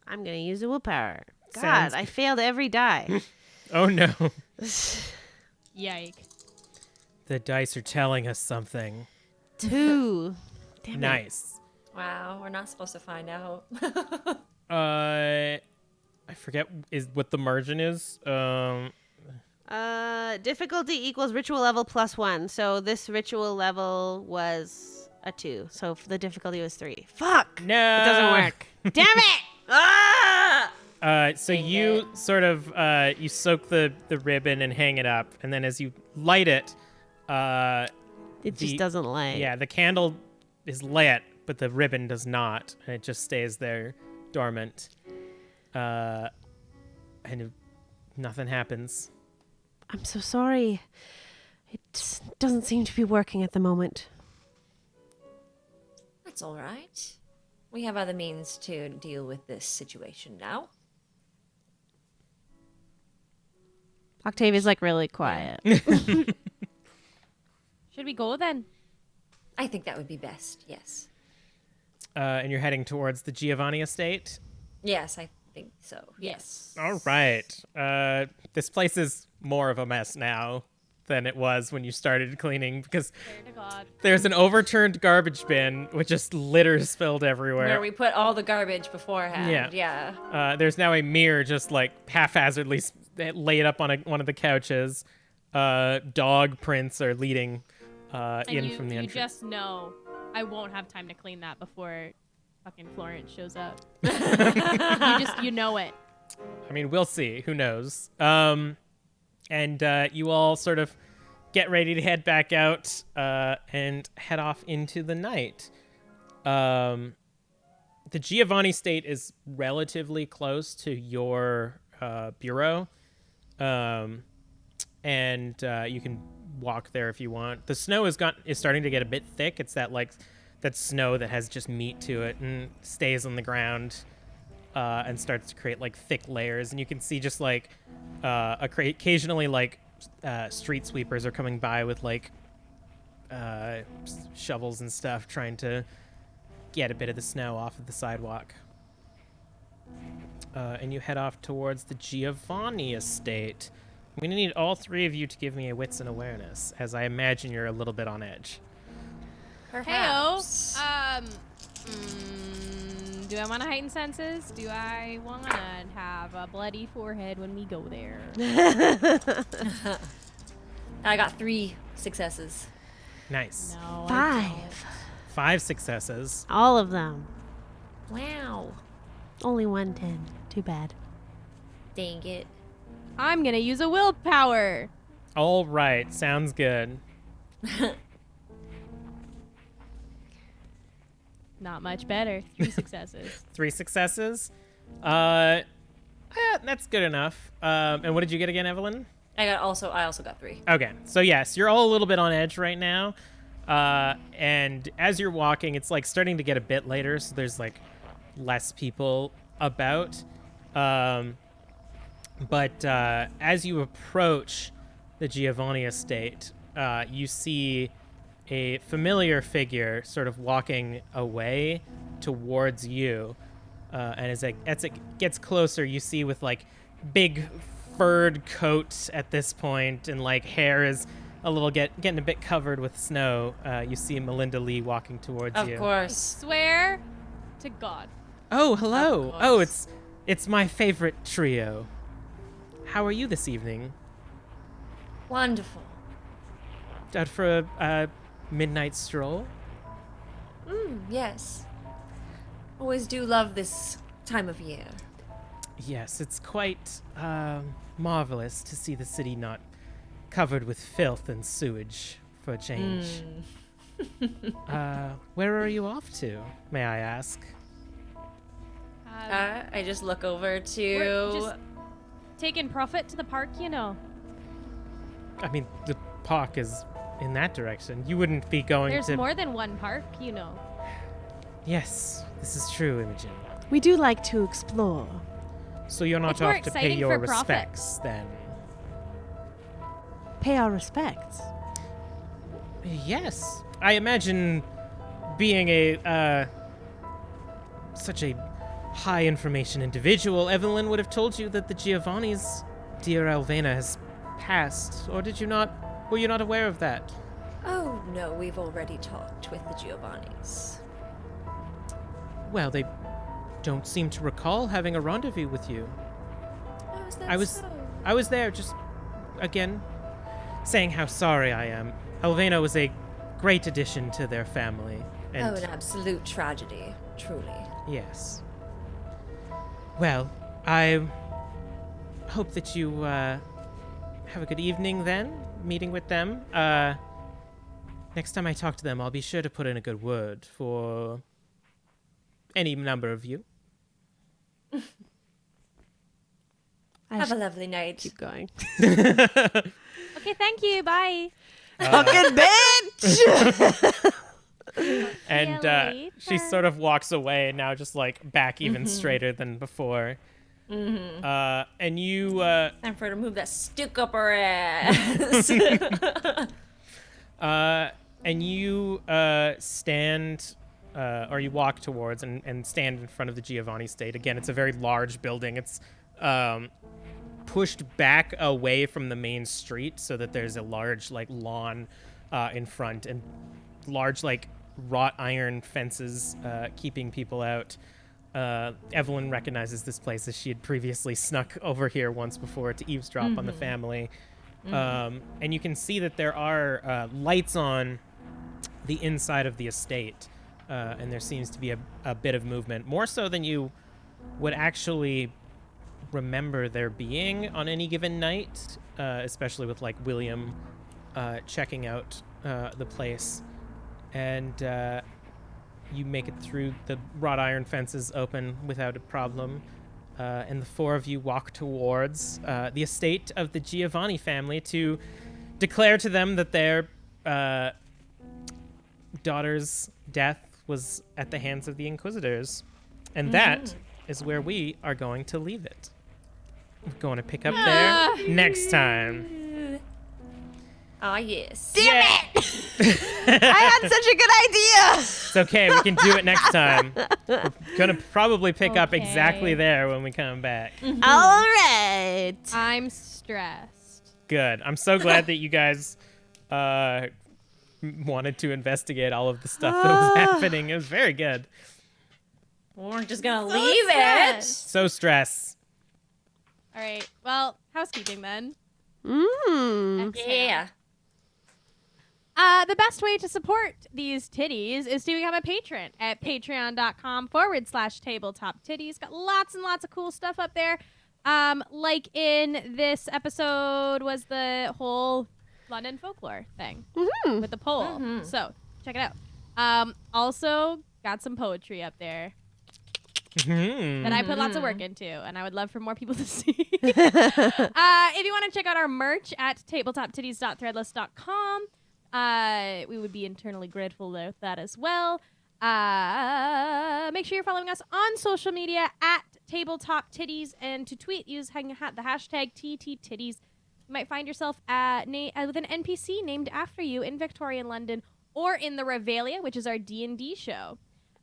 I'm going to use a willpower. God, Sounds I failed every die. Oh no. Yike. The dice are telling us something. 2. Damn it. Nice. Wow, we're not supposed to find out. I forget what the margin is. Difficulty equals ritual level +1. So this ritual level was a 2. So the difficulty was 3. Fuck! No. It doesn't work. Damn it! Ah! So you sort of you soak the ribbon and hang it up, and then as you light it, It just doesn't light. yeah, the candle is lit, but the ribbon does not, and it just stays there dormant. And nothing happens. I'm so sorry. It doesn't seem to be working at the moment. That's all right. We have other means to deal with this situation now. Octavia's like really quiet. Should we go then? I think that would be best, yes. And you're heading towards the Giovanni Estate. Yes, I think so. Yes. All right. This place is more of a mess now than it was when you started cleaning because Swear to God. there's an overturned garbage bin with just litter spilled everywhere. Where we put all the garbage beforehand. Yeah. Yeah. There's now a mirror just like haphazardly laid up on one of the couches. Dog prints are leading And in you, from the you entrance. just know I won't have time to clean that before fucking Florence shows up. you know it. I mean, we'll see. Who knows? And you all sort of get ready to head back out and head off into the night. The Giovanni Estate is relatively close to your bureau, and you can walk there if you want. The snow is starting to get a bit thick. It's that snow that has just meat to it and stays on the ground. And starts to create like thick layers, and you can see just like occasionally like street sweepers are coming by with like shovels and stuff, trying to get a bit of the snow off of the sidewalk. And you head off towards the Giovanni Estate. I'm gonna need all three of you to give me a wits and awareness, as I imagine you're a little bit on edge. Perhaps. Do I want to heighten senses? Do I want to have a bloody forehead when we go there? I got 3 successes. Nice. No. I 5. 5 successes. All of them. Wow. Only 1 10. Too bad. Dang it. don't. I'm going to use a willpower. All right, sounds good. Not much better. 3 successes. 3 successes. That's good enough. And what did you get again, Evelyn? I also got 3. Okay, so yes, you're all a little bit on edge right now. And as you're walking, it's like starting to get a bit later, so there's like less people about. But as you approach the Giovanni Estate, you see a familiar figure sort of walking away towards you. And as it gets closer, you see with like big furred coat at this point, and like hair is a little getting a bit covered with snow. You see Melinda Lee walking towards you. Of course. Swear to God. Oh, hello. Of Oh, course. it's my favorite trio. How are you this evening? Wonderful. Out for a midnight stroll? Yes. Always do love this time of year. Yes, it's quite marvelous to see the city not covered with filth and sewage for a change. Where are you off to, may I ask? I just look over We're to... just taking profit to the park, you know. I mean, the park is in that direction. You wouldn't be going There's to... more than one park, you know. Yes, this is true, Imogen. We do like to explore. So you're not It's more off to pay exciting your for profit. respects, then? Pay our respects. Yes. I imagine being a such a high information individual, Evelyn would have told you that the Giovanni's dear Alvena has passed, or did you not? Were you not aware of that? Oh, no, we've already talked with the Giovannis. Well, they don't seem to recall having a rendezvous with you. Oh, is that I was so? I was there just again, saying how sorry I am. Elvena was a great addition to their family. And an absolute tragedy, truly. yes. Well, I hope that you have a good evening then, meeting with them. Next time I talk to them, I'll be sure to put in a good word for any number of you. Have a lovely night. Keep going. Okay, thank you. Bye. Fucking bitch! And later. she sort of walks away, now just like back even straighter than before. And you Time for her to move that stick up her ass. and you stand or you walk towards and stand in front of the Giovanni Estate. Again, it's a very large building. It's pushed back away from the main street so that there's a large like lawn in front and large like wrought iron fences keeping people out. Evelyn recognizes this place as she had previously snuck over here once before to eavesdrop on the family. And you can see that there are lights on the inside of the estate, and there seems to be a bit of movement, more so than you would actually remember there being on any given night, especially with like William checking out the place. And you make it through the wrought iron fences open without a problem. And the four of you walk towards the estate of the Giovanni family to declare to them that their daughter's death was at the hands of the Inquisitors. And that is where we are going to leave it. We're going to pick up there next time. Oh, yes. Damn it! I had such a good idea! It's okay, we can do it next time. We're going to probably pick up exactly there when we come back. All right. I'm stressed. Good. I'm so glad that you guys wanted to investigate all of the stuff that was happening. It was very good. We're just gonna leave it. So stress. All right. Well, housekeeping then. Mmm. Yeah. The best way to support these titties is to become a patron at patreon.com/tabletop tiddies. Got lots and lots of cool stuff up there. Like in this episode was the whole London folklore thing with the poll. So check it out. Also got some poetry up there that I put lots of work into, and I would love for more people to see. If you want to check out our merch at tabletoptiddies.threadless.com, we would be internally grateful with that as well. Make sure you're following us on social media at Tabletop Tiddies, and to tweet, use the hashtag TTTiddies. You might find yourself with an NPC named after you in Victorian London or in the Revelia, which is our D&D show.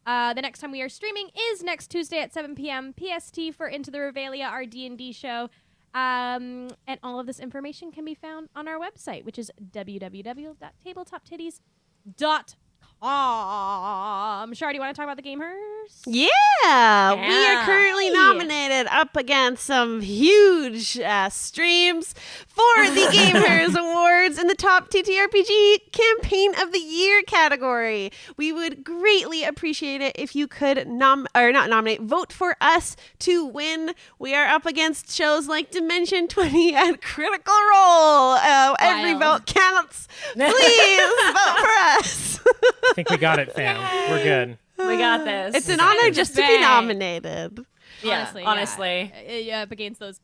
The next time we are streaming is next Tuesday at 7 p.m. PST for Into the Revelia, our D&D show. And all of this information can be found on our website, which is www.tabletoptiddies.com. Shar, do you want to talk about the Gamers? Yeah, we are currently nominated up against some huge streams for the Gamers Awards in the Top TTRPG Campaign of the Year category. We would greatly appreciate it if you could vote for us to win. We are up against shows like Dimension 20 and Critical Role. Every vote counts. Please vote for us. I think we got it, fam. We're good. We got this. It's an honor just to be nominated. Yeah, honestly. Yeah, up against those,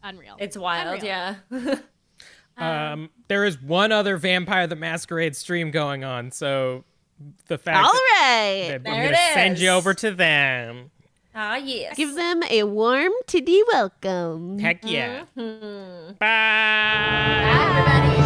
unreal. It's wild, Unreal. yeah. There is one other Vampire the Masquerade stream going on, so the fact All that right. I'm There going it to send you is. over to them. Ah, yes. Give them a warm tiddy welcome. Heck yeah. Mhm. Bye. Bye, everybody.